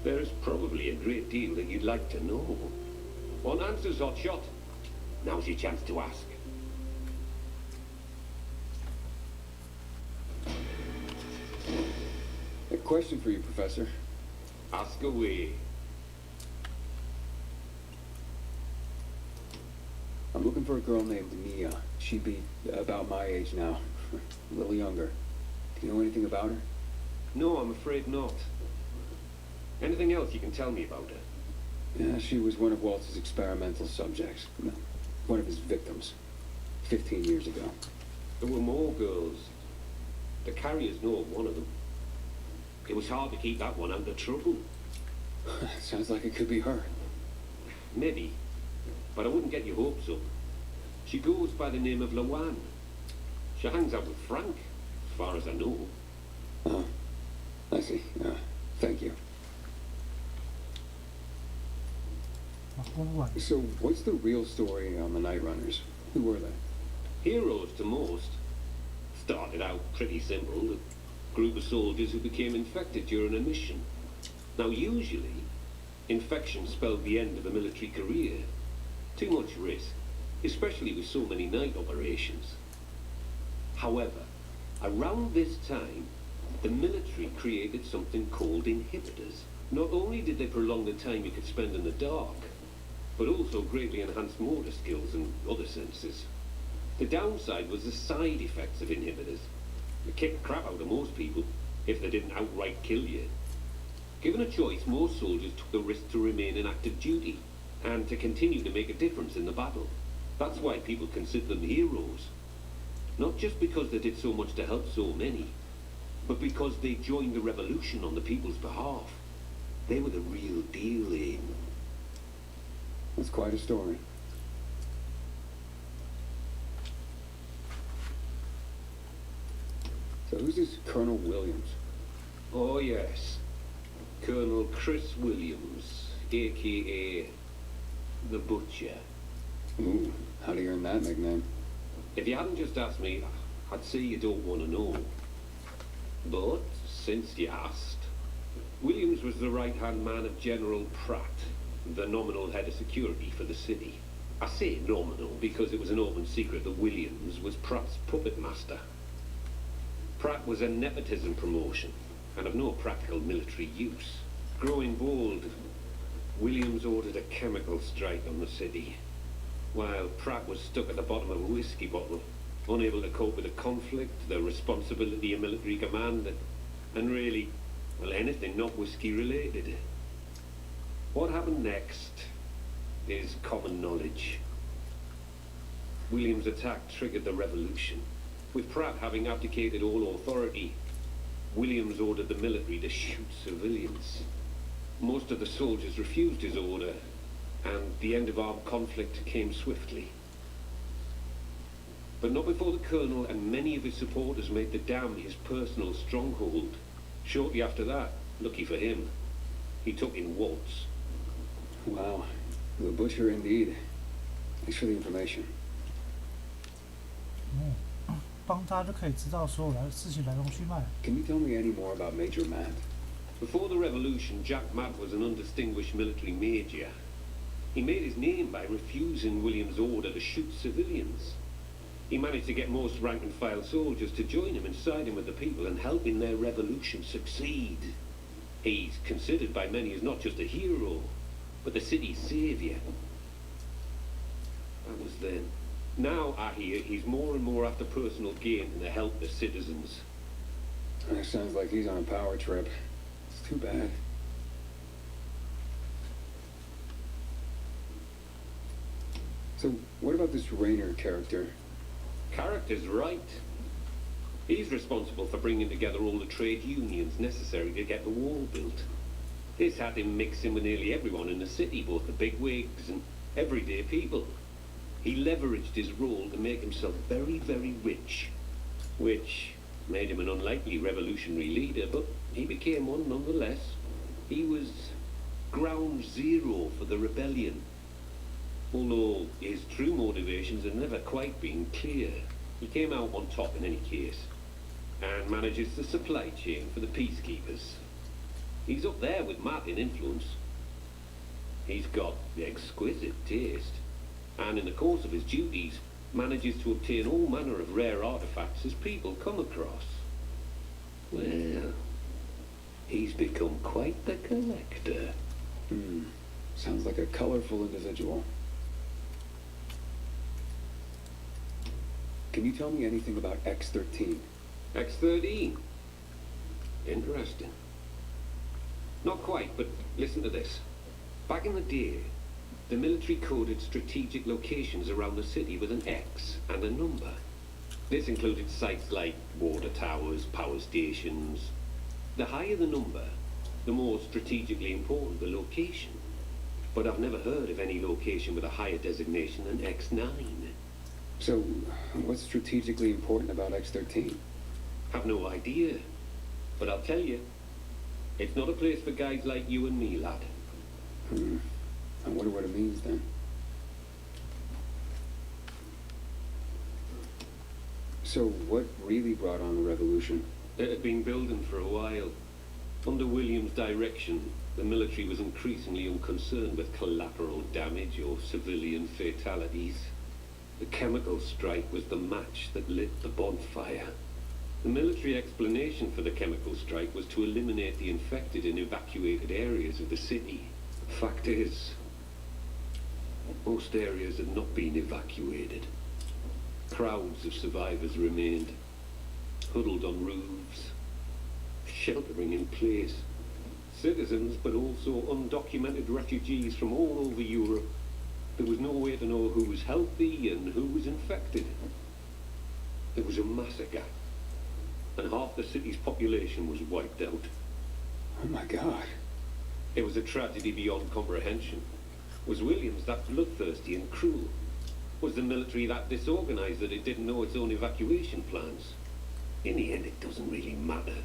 There's probably a great deal that you'd like to know. Want answers, Hotshot? Now's your chance to ask. A question for you, Professor. Ask away. I'm looking for a girl named Mia. She'd be about my age now. A little younger. Do you know anything about her? No, I'm afraid not. Anything else you can tell me about her? Yeah, she was one of Waltz's experimental subjects. One of his victims. 15 years ago. There were more girls. The carriers know of one of them. It was hard to keep that one out of trouble. Sounds like it could be her. Maybe. But I wouldn't get your hopes up. She goes by the name of Lawan. She hangs out with Frank, as far as I know. Oh, I see. Thank you. So, what's the real story on the Night Runners? Who were they? Heroes to most. Started out pretty simple. A group of soldiers who became infected during a mission. Now, usually, infection spelled the end of a military career. Too much risk, especially with so many night operations. However, around this time, the military created something called inhibitors. Not only did they prolong the time you could spend in the dark, but also greatly enhanced motor skills and other senses. The downside was the side effects of inhibitors. They kicked the crap out of most people, if they didn't outright kill you. Given a choice, most soldiers took the risk to remain in active duty, and to continue to make a difference in the battle. That's why people consider them heroes. Not just because they did so much to help so many, but because they joined the revolution on the people's behalf. They were the real deal, Aiden. That's quite a story. So who's this Colonel Williams? Oh yes, Colonel Chris Williams, a.k.a. the Butcher. Ooh, how'd he earn that nickname? If you hadn't just asked me, I'd say you don't want to know. But, since you asked, Williams was the right-hand man of General Pratt, the nominal head of security for the city. I say nominal because it was an open secret that Williams was Pratt's puppet master. Pratt was a nepotism promotion, and of no practical military use. Growing bold, Williams ordered a chemical strike on the city, while Pratt was stuck at the bottom of a whiskey bottle, unable to cope with the conflict, the responsibility of military command, and really, well, anything not whiskey related. What happened next is common knowledge. Williams' attack triggered the revolution. With Pratt having abdicated all authority, Williams ordered the military to shoot civilians. Most of the soldiers refused his order, and the end of armed conflict came swiftly. But not before the Colonel and many of his supporters made the dam his personal stronghold. Shortly after that, lucky for him, he took in Waltz. Wow, the Butcher indeed. Thanks for the information. 帮他就可以知道所有的事情来龙去脉。Can you tell me any more about Major Matt? Before the revolution, Jack Matt was an undistinguished military major. He made his name by refusing Williams' order to shoot civilians. He managed to get most rank-and-file soldiers to join him in siding with the people and helping their revolution succeed. He's considered by many as not just a hero, but the city's saviour. That was then. Now, I hear, he's more and more after personal gain and the help of citizens. That sounds like he's on a power trip. It's too bad. So, what about this Raynor character? Character's right. He's responsible for bringing together all the trade unions necessary to get the wall built. This had him mixing with nearly everyone in the city, both the bigwigs and everyday people. He leveraged his role to make himself very, very rich, which made him an unlikely revolutionary leader, but he became one nonetheless. He was ground zero for the rebellion, although his true motivations had never quite been clear. He came out on top in any case, and manages the supply chain for the peacekeepers. He's up there with Matt in influence. He's got exquisite taste, and in the course of his duties, manages to obtain all manner of rare artifacts his people come across. Well, he's become quite the collector. Sounds like a colorful individual. Can you tell me anything about X-13? X-13? Interesting. Not quite, but listen to this. Back in the day, the military coded strategic locations around the city with an X and a number. This included sites like water towers, power stations. The higher the number, the more strategically important the location. But I've never heard of any location with a higher designation than X9. So, what's strategically important about X-13? Have no idea. But I'll tell you, it's not a place for guys like you and me, lad. I wonder what it means then. So, what really brought on the revolution? It had been building for a while. Under Williams' direction, the military was increasingly unconcerned with collateral damage or civilian fatalities. The chemical strike was the match that lit the bonfire. The military explanation for the chemical strike was to eliminate the infected in evacuated areas of the city. Fact is, most areas had not been evacuated. Crowds of survivors remained, huddled on roofs, sheltering in place. Citizens, but also undocumented refugees from all over Europe. There was no way to know who was healthy and who was infected. It was a massacre. And half the city's population was wiped out. Oh my God. It was a tragedy beyond comprehension. Was Williams that bloodthirsty and cruel? Was the military that disorganized that it didn't know its own evacuation plans? In the end, it doesn't really matter.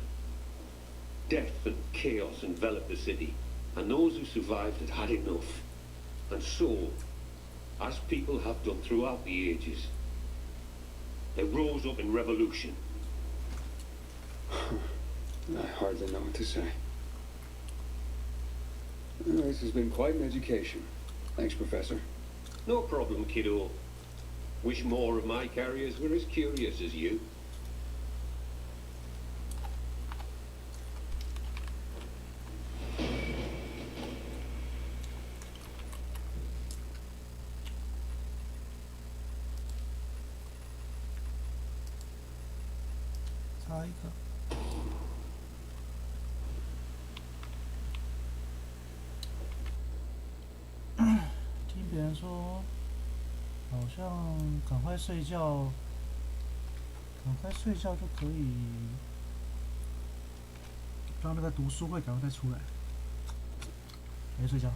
Death and chaos enveloped the city, and those who survived had had enough. And so, as people have done throughout the ages, they rose up in revolution. I hardly know what to say. Well, this has been quite an education. Thanks, Professor. No problem, kiddo. Wish more of my carriers were as curious as you.差一个。听别人说，好像赶快睡觉，就可以让那个读书会赶快再出来。没睡觉。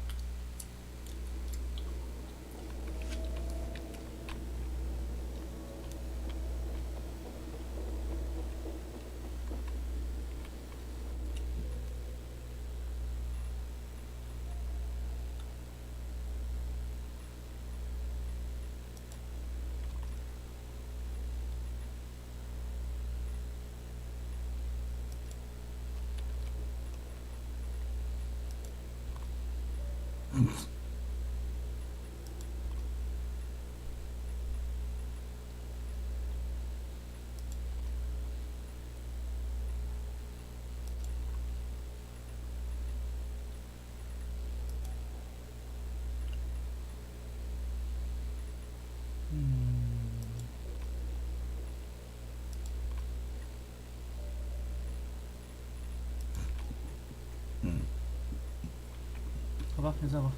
好吧，就这样吧。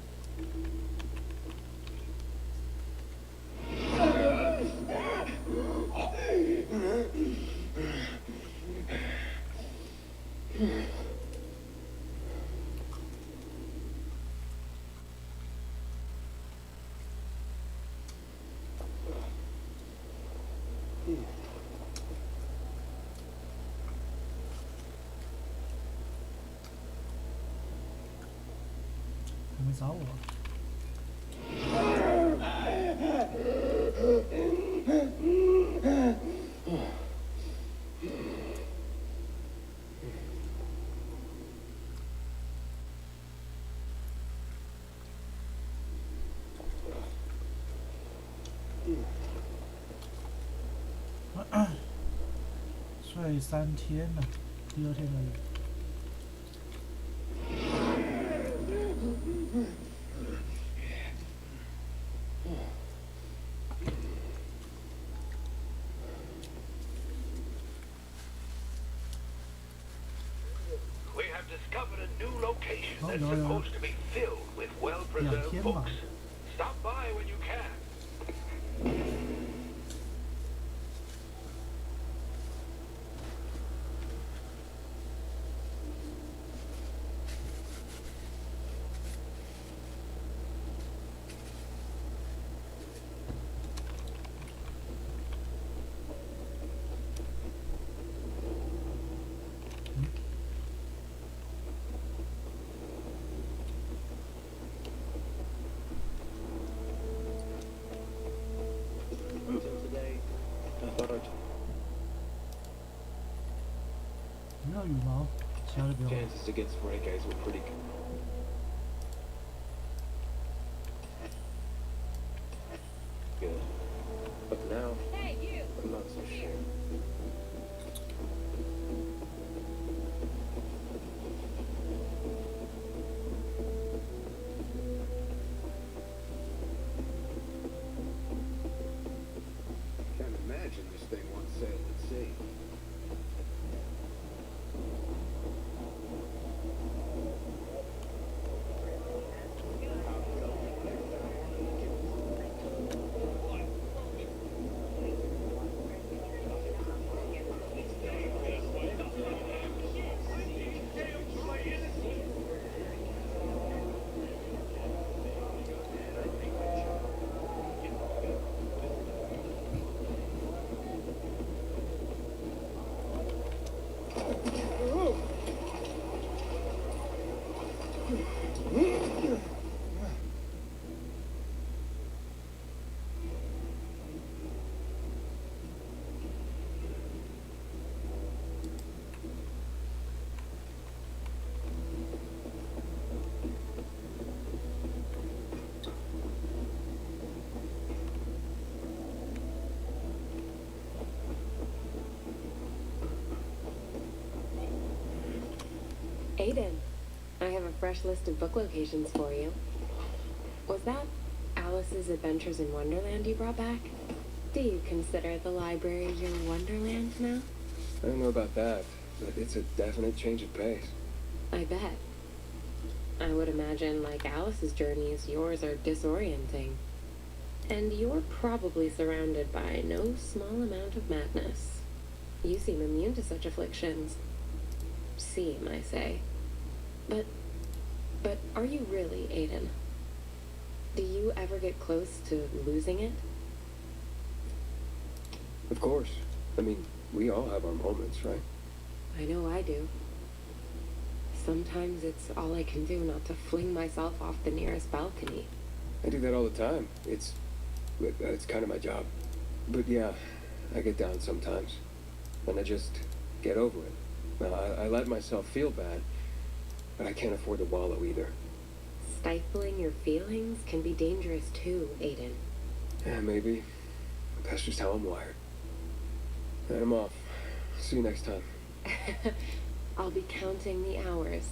还没找我。睡3天了，第2天而已。We have discovered a new location that's supposed to be filled with well-preserved books. Stop by when you can. Today, I thought I'd 不要羽毛，其他的不用。 chances against Renegades were pretty good. Good. But now, I'm not so sure. Can't imagine this thing once sailed at sea. Aiden, I have a fresh list of book locations for you. Was that Alice's Adventures in Wonderland you brought back? Do you consider the library your Wonderland now? I don't know about that, but it's a definite change of pace. I bet. I would imagine, like Alice's journeys, yours are disorienting. And you're probably surrounded by no small amount of madness. You seem immune to such afflictions. Seem, I say. But are you really, Aiden? Do you ever get close to losing it? Of course. I mean, we all have our moments, right? I know I do. Sometimes it's all I can do not to fling myself off the nearest balcony. I do that all the time. It's kind of my job. But yeah, I get down sometimes. And I just get over it. Now, I let myself feel bad, but I can't afford to wallow either. Stifling your feelings can be dangerous too, Aiden. Yeah, maybe. But that's just how I'm wired. And I'm off. See you next time. I'll be counting the hours.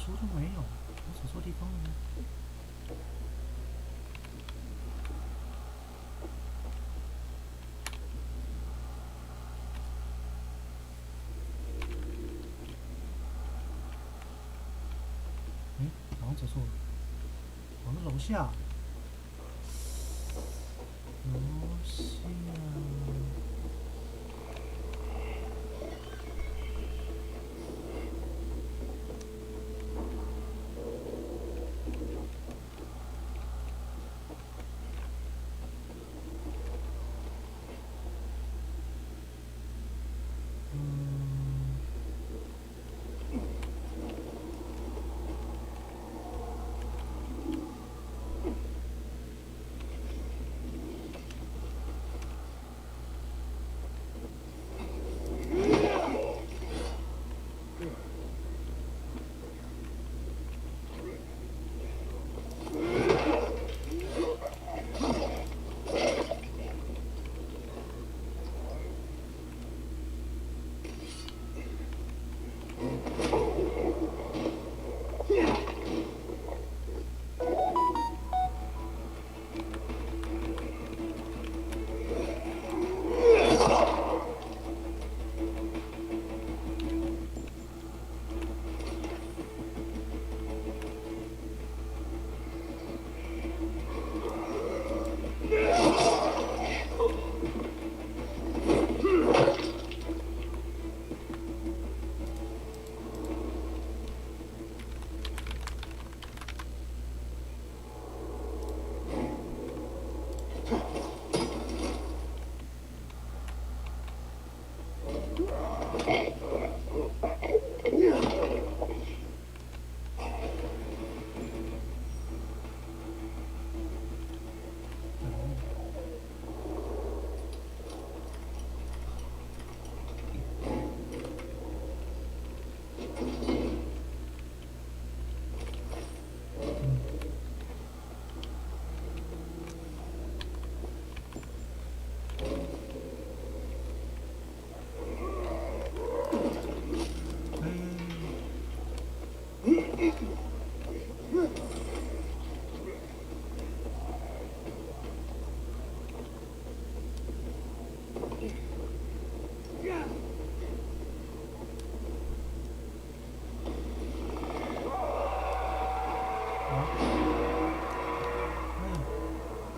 书都没有，我走错地方了吗？好像走错了，好像是楼下。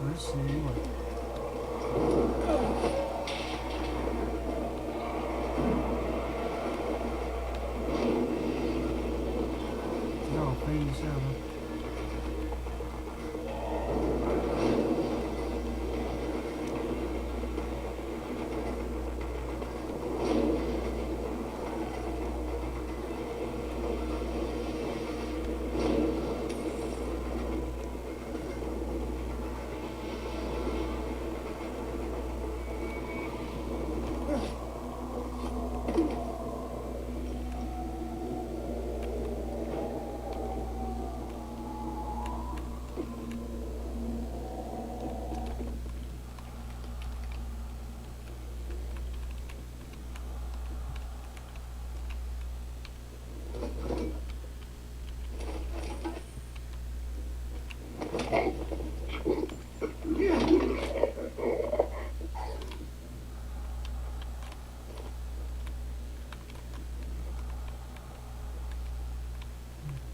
儿时以往。让我飞一下吗？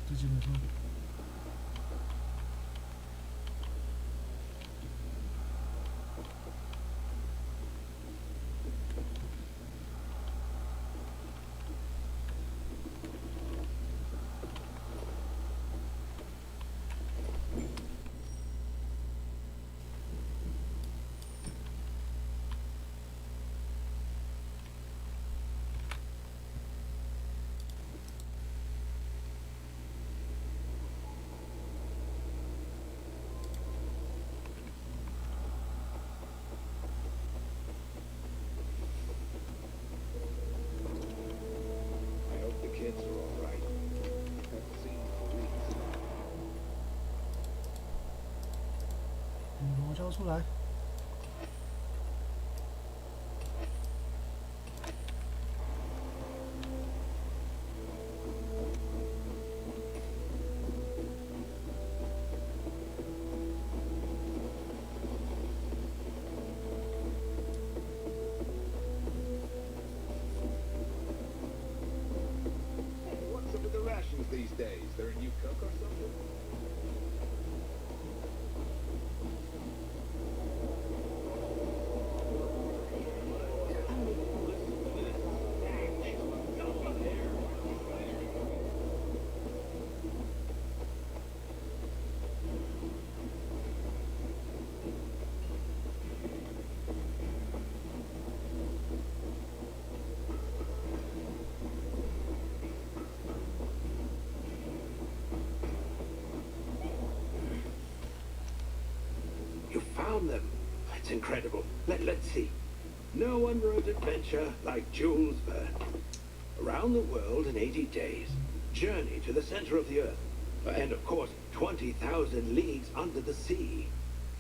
这基本上。I hope the kids are all right. Haven't seen them for weeks. 魔交出来。Hey, what's up with the rations these days? There a new cook or something? You found them. It's incredible. Let's see. No one wrote adventure like Jules Verne. Around the world in 80 days. Journey to the center of the earth. And of course, 20,000 leagues under the sea.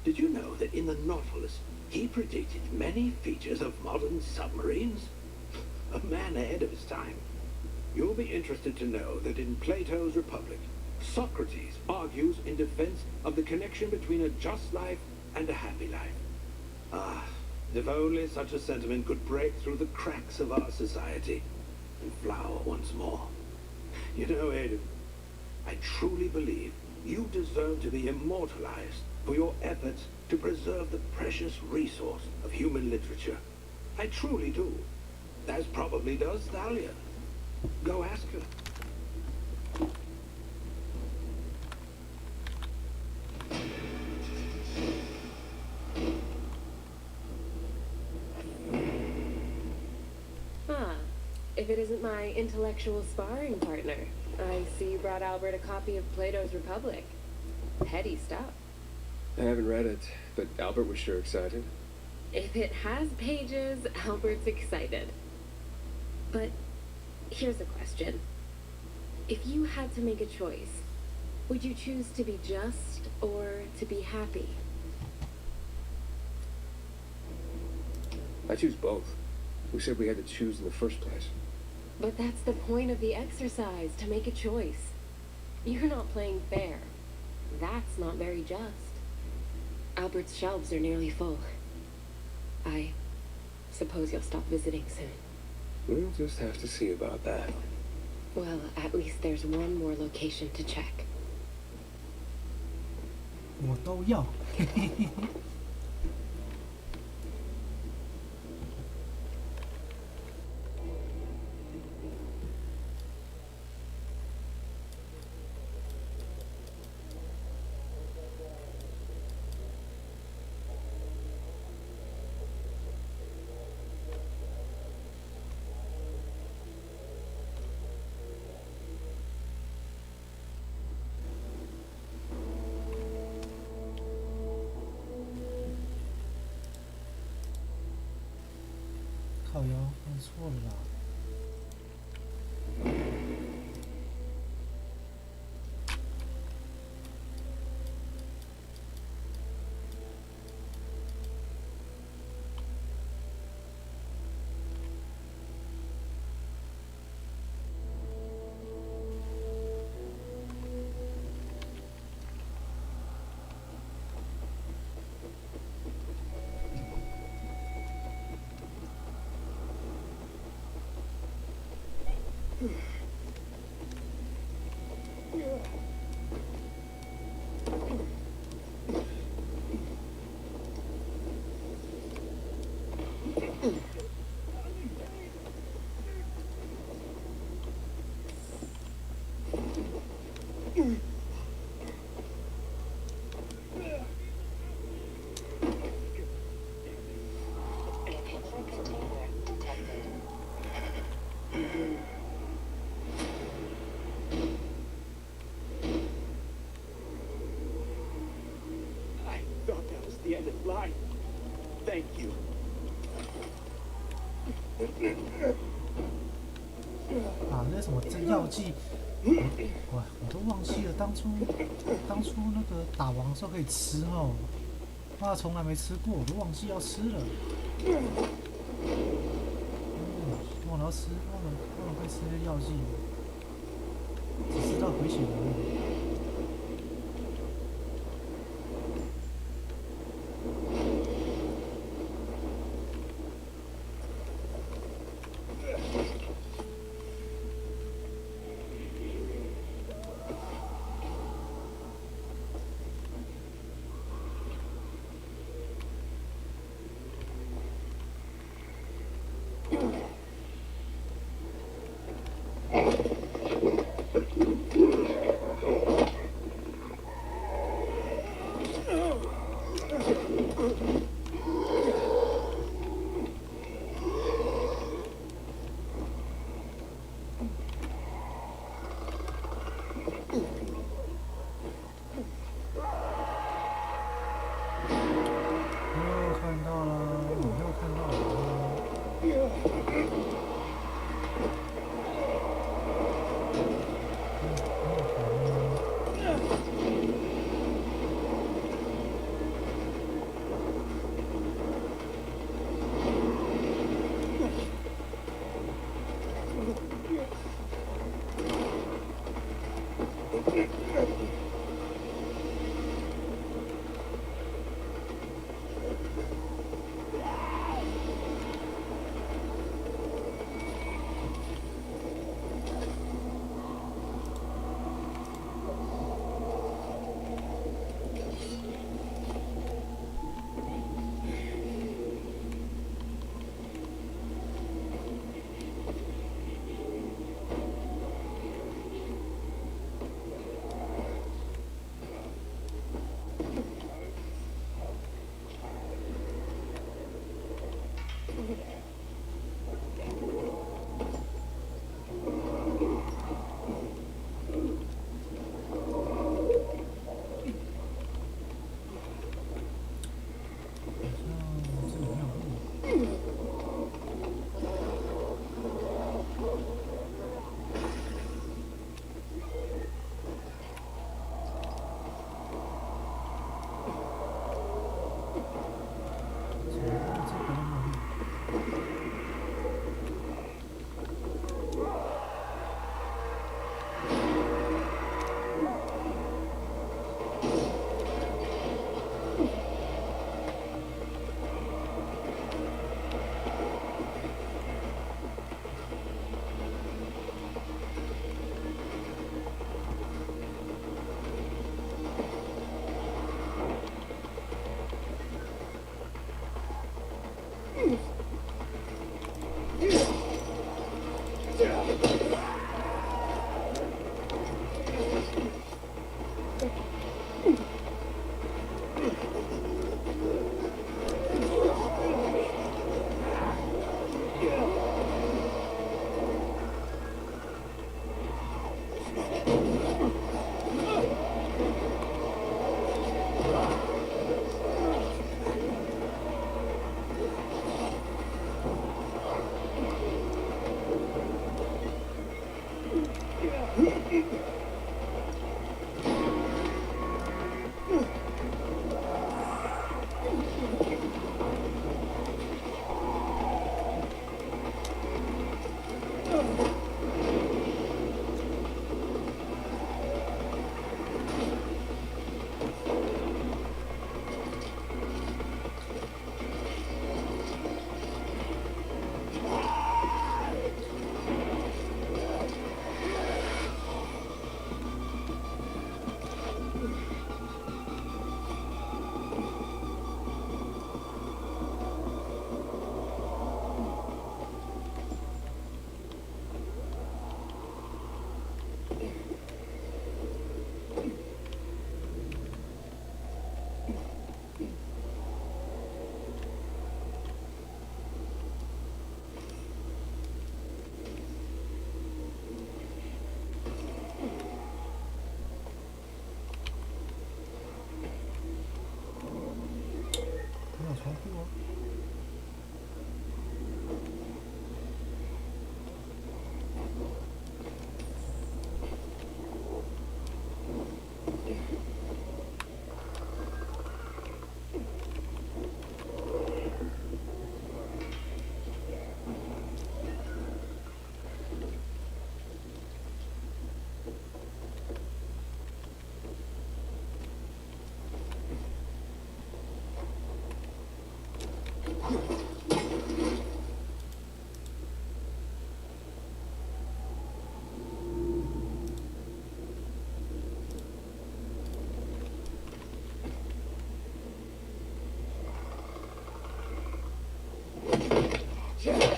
Did you know that in the Nautilus, he predicted many features of modern submarines? A man ahead of his time. You'll be interested to know that in Plato's Republic, Socrates argues in defense of the connection between a just life and a happy life. Ah, if only such a sentiment could break through the cracks of our society and flower once more. You know, Aiden, I truly believe you deserve to be immortalized for your efforts to preserve the precious resource of human literature. I truly do. As probably does Thalia. Go ask her. If it isn't my intellectual sparring partner, I see you brought Albert a copy of Plato's Republic. Heady stuff. I haven't read it, but Albert was sure excited. If it has pages, Albert's excited. But here's a question. If you had to make a choice, would you choose to be just or to be happy? I choose both. Who said we had to choose in the first place? But that's the point of the exercise, to make a choice. You're not playing fair. That's not very just. Albert's shelves are nearly full. I suppose you'll stop visiting soon. We'll just have to see about that. Well, at least there's one more location to check. 我都要，嘿嘿嘿嘿。靠腰，按错了啦。I thought that was the end of the line. Thank you. 啊，那什么这药剂，我都忘记了，当初那个打王的时候可以吃哦，妈从来没吃过，我都忘记要吃了。忘了要吃，忘了会吃那药剂，只知道回血而已。没有重复哦。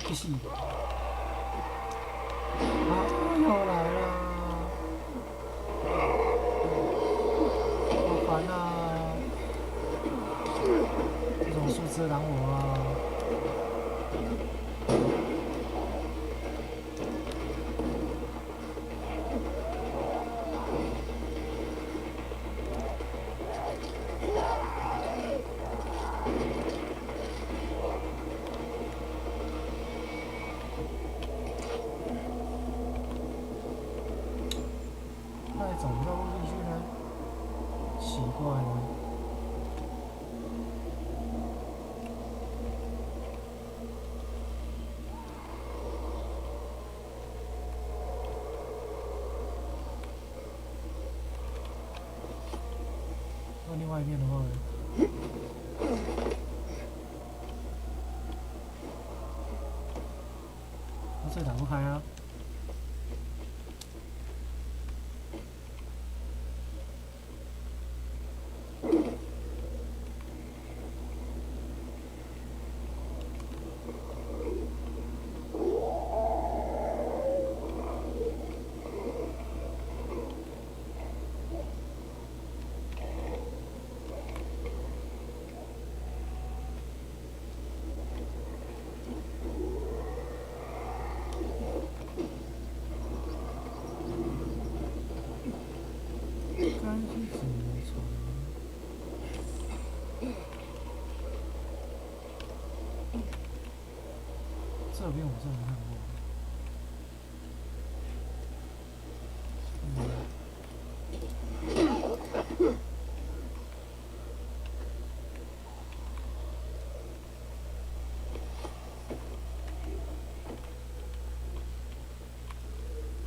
继续。啊，又来了，好烦啊！这种树遮挡我啊！那也找不到路进去呢，奇怪了。那另外一边的话呢？这打不开啊！该是怎么从？这边我真没看过。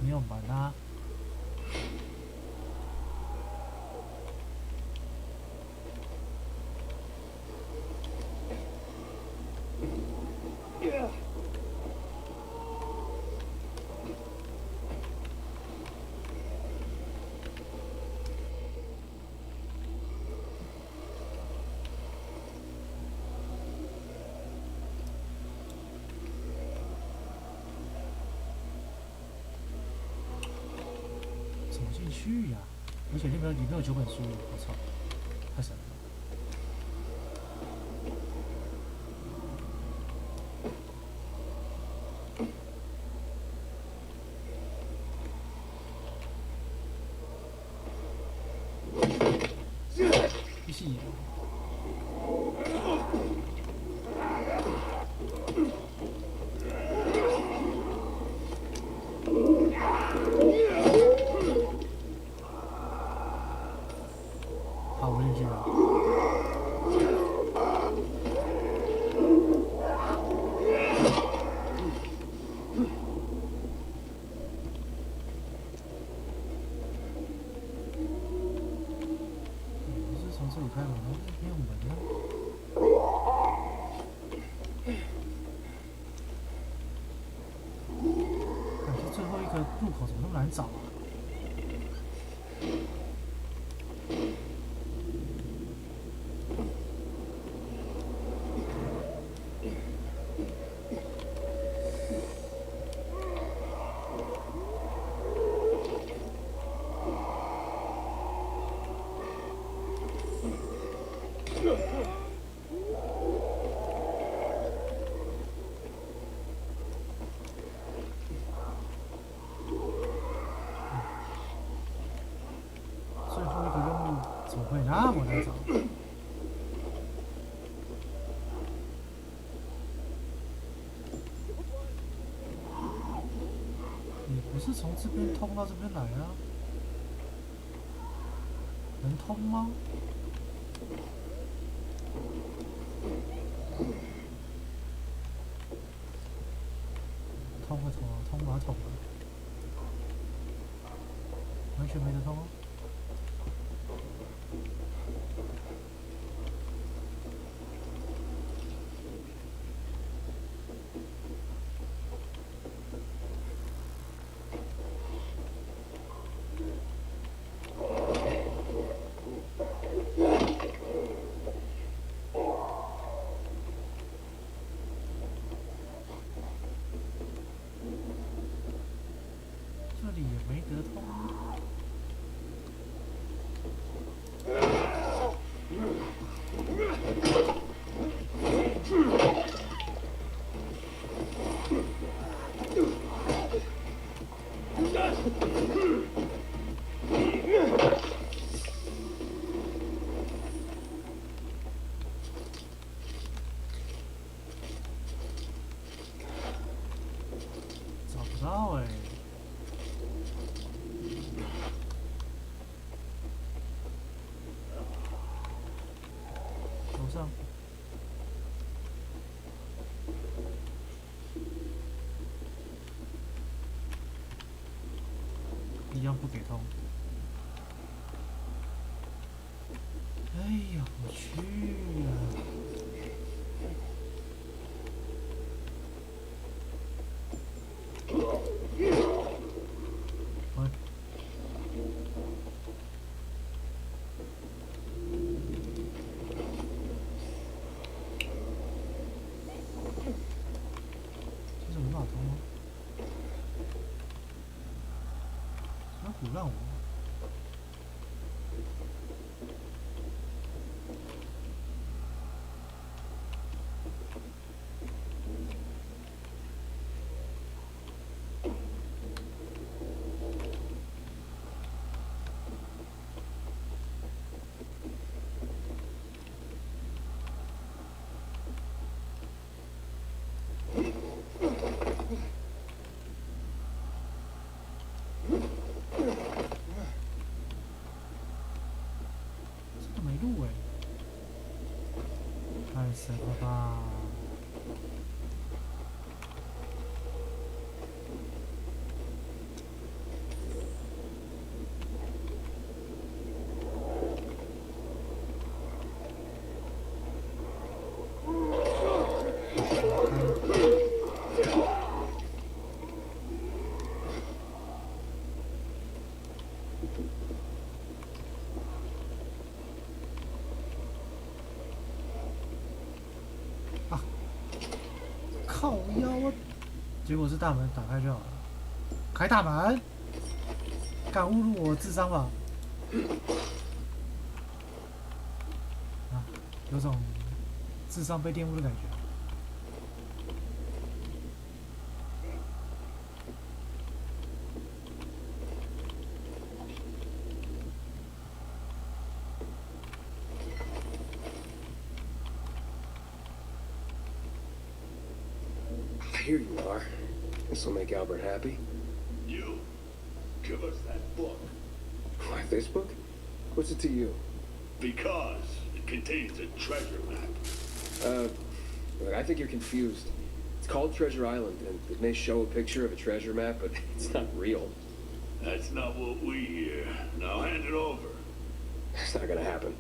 没有把它。去呀！而且里面有9本书，我操，太神了！必须。好，我进去了。不是从这里开门吗？没有门呢。感觉最后一个入口怎么那么难找啊？最后一个任务怎么会那么难找？你不是从这边通到这边来啊？能通吗？通啊通啊，通马桶啊！完全没得通哦。这里也没得通。找不到哎。楼上。一样不给通。哎呀，我去呀！哎，这是无法通吗？要唬烂我！这都没路哎，太神了吧！啊，靠腰啊！结果是大门打开就好了，开大门。敢侮辱我智商吧？啊，有种智商被玷污的感觉。Here you are. This'll make Albert happy. You, give us that book. Why, this book? What's it to you? Because it contains a treasure map. Look, I think you're confused. It's called Treasure Island, and it may show a picture of a treasure map, but it's not real. That's not what we hear. Now hand it over. It's not gonna happen.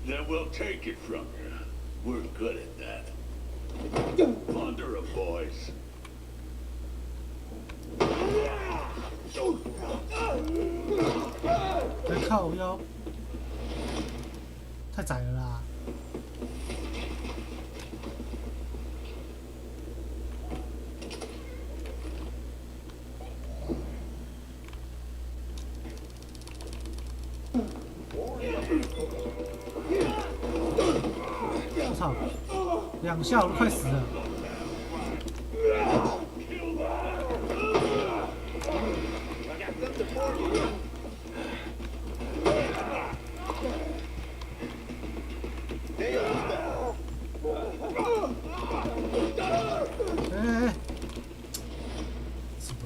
Then we'll take it from you. We're good at that. Plunder 'em, boys. 在靠腰，太窄了啦！我操，2下我都快死了。哎，怎么？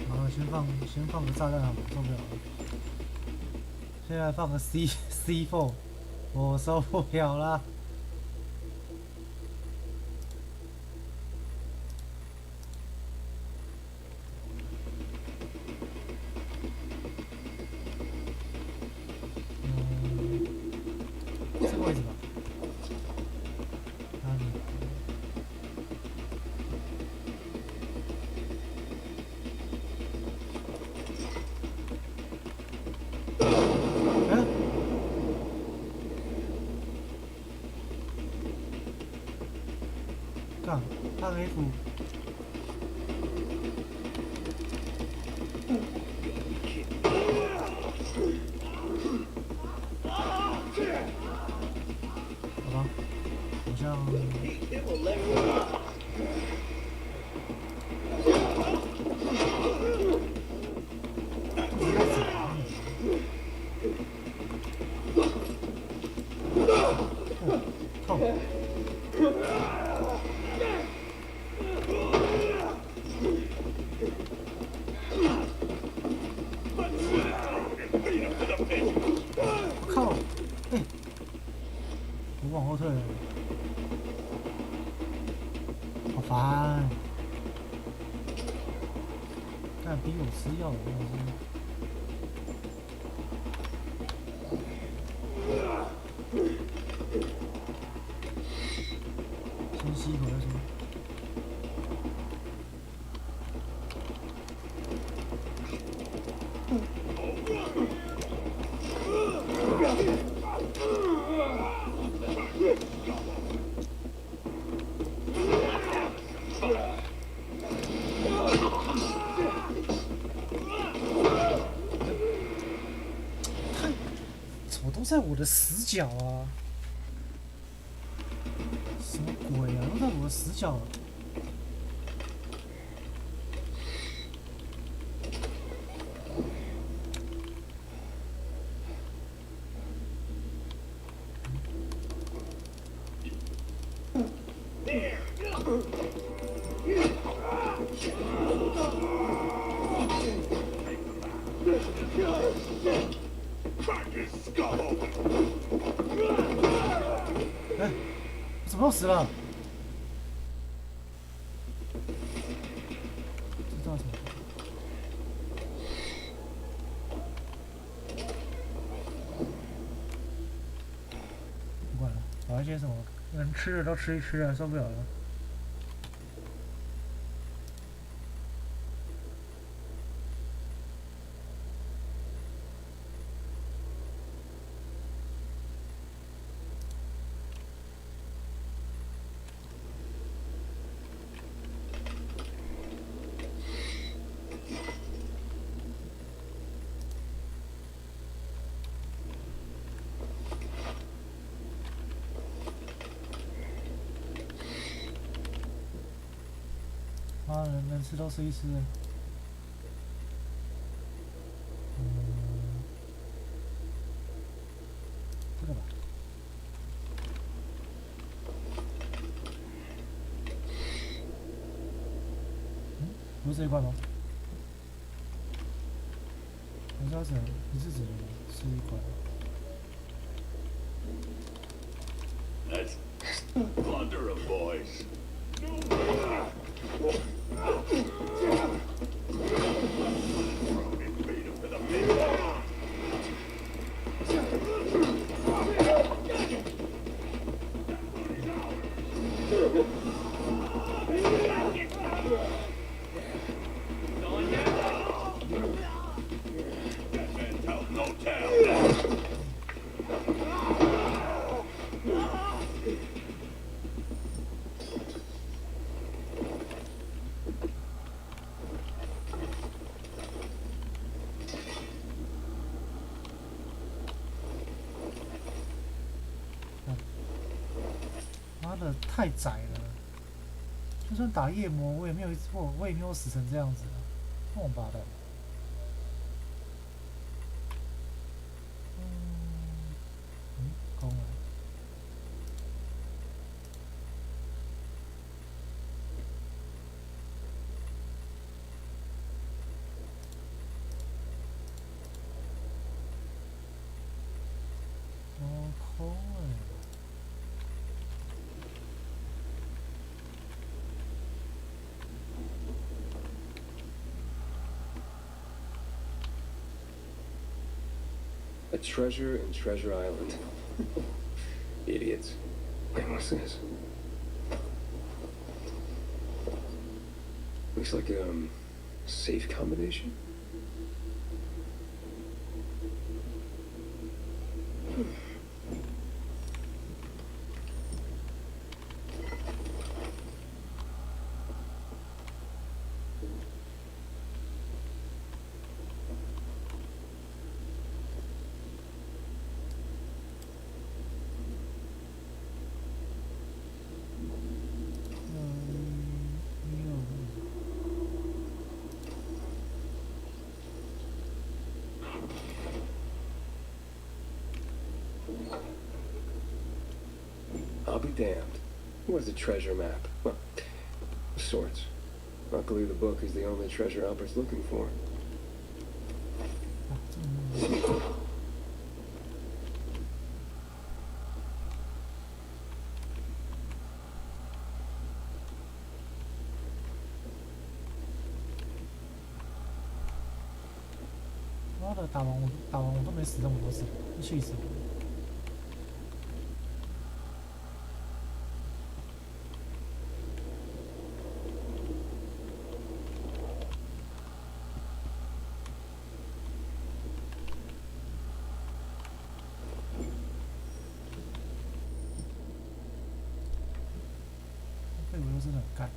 好，先放个炸弹好了，受不了了。现在放个 C4，我受不了了。这个位置吧。哪里？哎，干，按 F。好吧，好像。我靠！哎，我往后退了，好烦！干逼我吃药，真的是。先吸一口再说。怎么都在我的死角啊？什么鬼啊？都在我的死角了。哎，我怎么又死了？这叫什么？不管了，把一些什么能吃的都吃一吃啊，受不了了。啊，能吃都吃一吃。这个吧。不是这一罐吗？还是要整一次只吃一罐。 That's thunder of boys. No tell. 妈的，太窄了！就算打夜魔，我也没有死成这样子啊！王八蛋！空了。空了。 A treasure in Treasure Island. Idiots. Wait, what's this? Looks like a safe combination. I'll be damned. Where's the treasure map? Well, of sorts. Luckily, the book is the only treasure Albert's looking for.妈的，打完我都没死这么多次，气死我！ 被围又真的很干。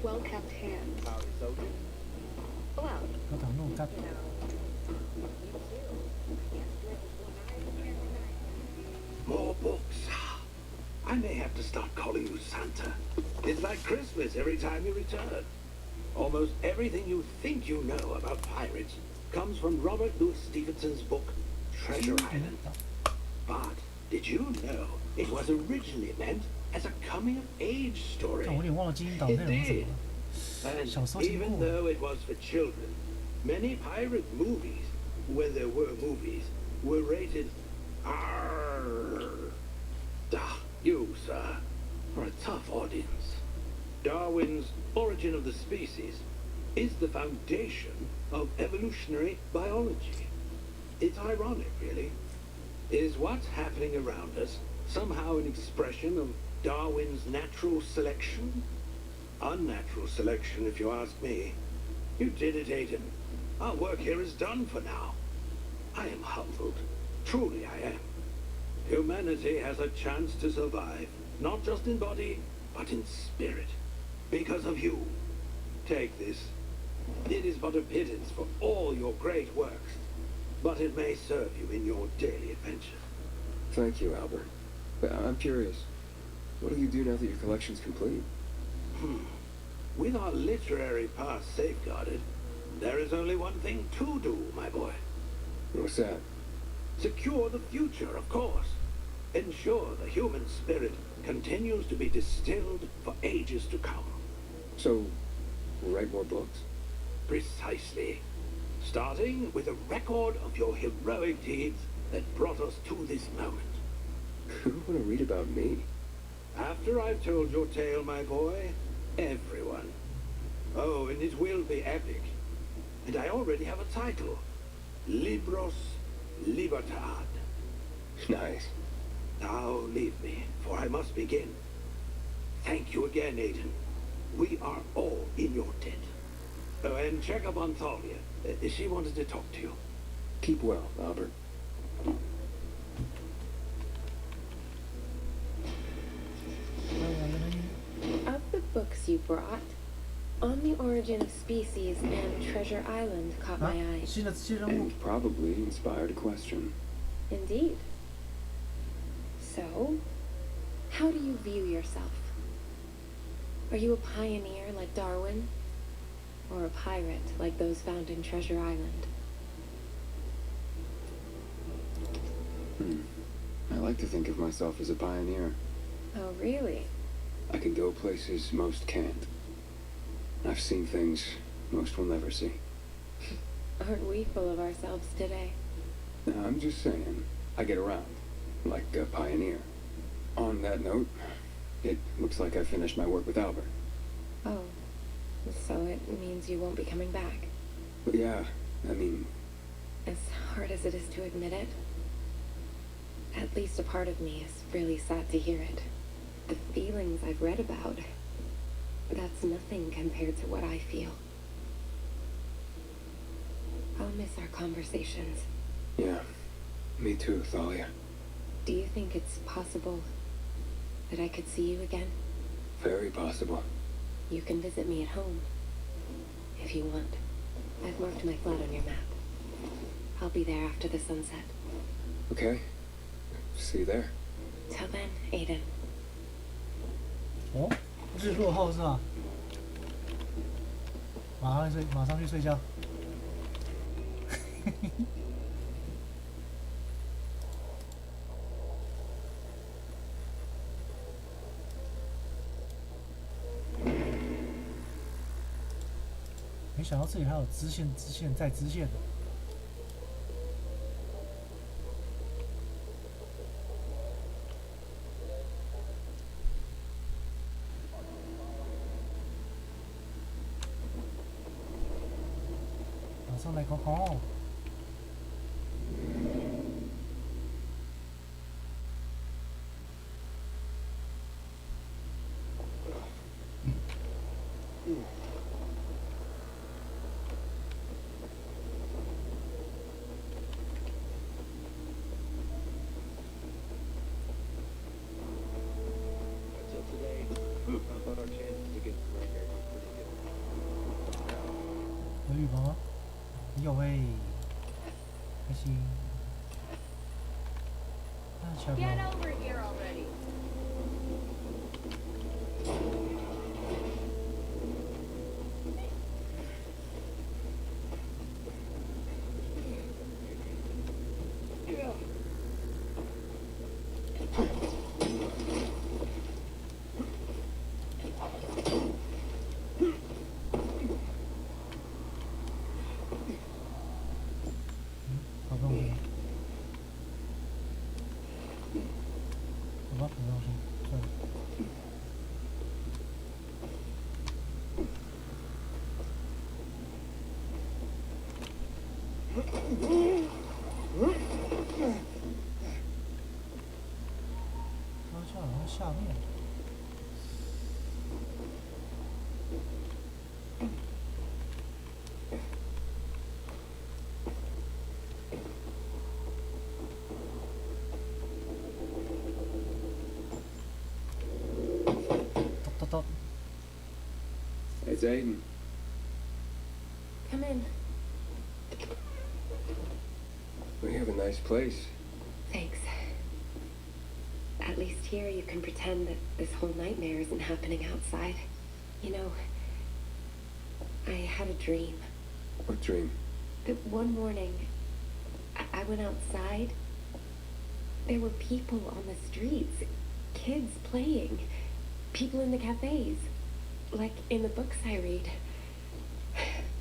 well-kept hands. Well, Có thằng nổ cắt. you know, you too. books. I may have to start calling you Santa. It's like Christmas every time you return. Almost everything you think you know about pirates comes from Robert Louis Stevenson's book, Treasure Island. But did you know it was originally meant as a coming-of-age story? 我有点忘了金银岛内容是什 Indeed. 么。 And 小时候听 even 过。 though it was for children, many pirate movies, when there were movies, were rated R. You, sir, are a tough audience. Darwin's Origin of the Species is the foundation of evolutionary biology. It's ironic, really. Is what's happening around us somehow an expression of Darwin's natural selection? Unnatural selection, if you ask me. You did it, Aiden. Our work here is done for now. I am humbled. Truly I am. Humanity has a chance to survive, not just in body, but in spirit. Because of you. Take this. It is but a pittance for all your great works, but it may serve you in your daily adventure. Thank you, Albert. But I'm curious. What do you do now that your collection's complete? With our literary past safeguarded, there is only one thing to do, my boy. What's that? Secure the future, of course. Ensure the human spirit continues to be distilled for ages to come. So, write more books? Precisely. Starting with a record of your heroic deeds that brought us to this moment. Who would want to read about me? After I've told your tale, my boy, everyone. Oh, and it will be epic. And I already have a title. Libros Libertad. Nice. Now leave me, for I must begin. Thank you again, Aiden. We are all in your debt. Oh, and check up on Thalia. She wanted to talk to you. Keep well, Albert. Of the books you brought, On the Origin of Species and Treasure Island caught my eye. And probably inspired a question. Indeed. So, how do you view yourself? Are you a pioneer like Darwin? Or a pirate like those found in Treasure Island? I like to think of myself as a pioneer. Oh, really? I can go places most can't. I've seen things most will never see. Aren't we full of ourselves today? Now, I'm just saying, I get around, like a pioneer. On that note, it looks like I finished my work with Albert. Oh, so it means you won't be coming back. But yeah, I mean... As hard as it is to admit it, at least a part of me is really sad to hear it. The feelings I've read about, that's nothing compared to what I feel. I'll miss our conversations. Yeah, me too, Thalia. Do you think it's possible that I could see you again? Very possible. You can visit me at home, if you want. I've marked my flat on your map. I'll be there after the sunset. Okay. See you there. Till then, Aiden. 哦，日落后是吧？马上去睡觉。没想到这里还有支线再支线的。马上来看看哦。有羽毛吗？有诶。Get over here already.下面。咚。It's Aiden. Come in. We have a nice place. Thanks. At least here you can pretend that this whole nightmare isn't happening outside. You know, I had a dream. What dream? That one morning, I went outside. There were people on the streets, kids playing, people in the cafes, like in the books I read.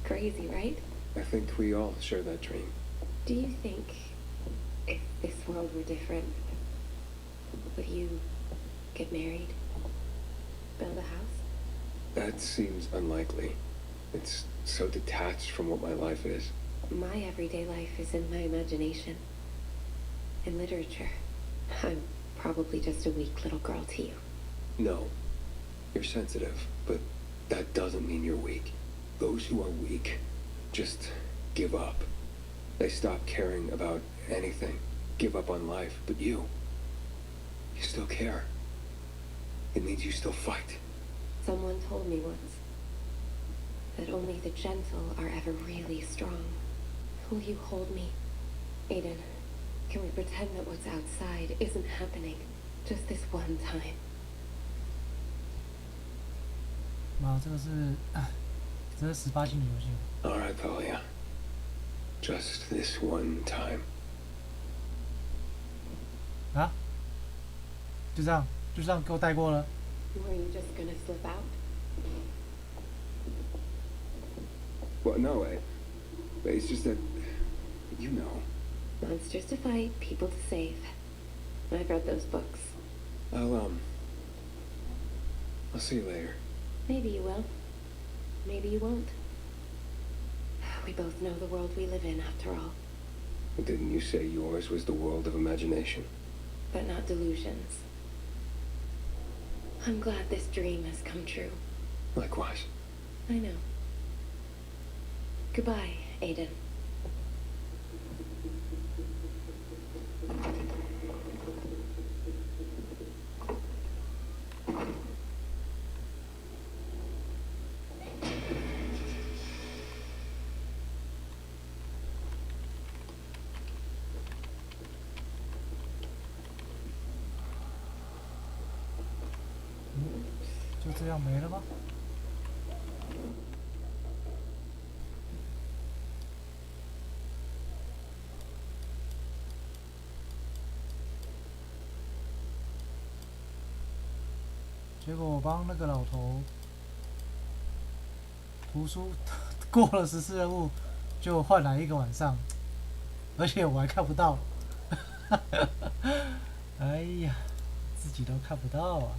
Crazy, right? I think we all share that dream. Do you think if this world were different, would you get married? Build a house? That seems unlikely. It's so detached from what my life is. My everyday life is in my imagination. In literature. I'm probably just a weak little girl to you. No. You're sensitive, but that doesn't mean you're weak. Those who are weak just give up. They stop caring about anything. Give up on life. But you still care. It means you still fight. Someone told me once that only the gentle are ever really strong. Will you hold me, Aiden? Can we pretend that what's outside isn't happening just this one time? 妈，这是18禁的游戏。All right, Talia. Just this one time. 啊？就这样给我带过了。Were you just gonna slip out? Well, no, it's just that, you know. Monsters to fight, people to save. I've read those books. I'll see you later. Maybe you will. Maybe you won't. We both know the world we live in, after all. Didn't you say yours was the world of imagination? But not delusions. I'm glad this dream has come true. Likewise. I know. Goodbye, Aiden.就这样没了吗？结果我帮那个老头图书过了14任务，就换来一个晚上，而且我还看不到。哎呀，自己都看不到啊！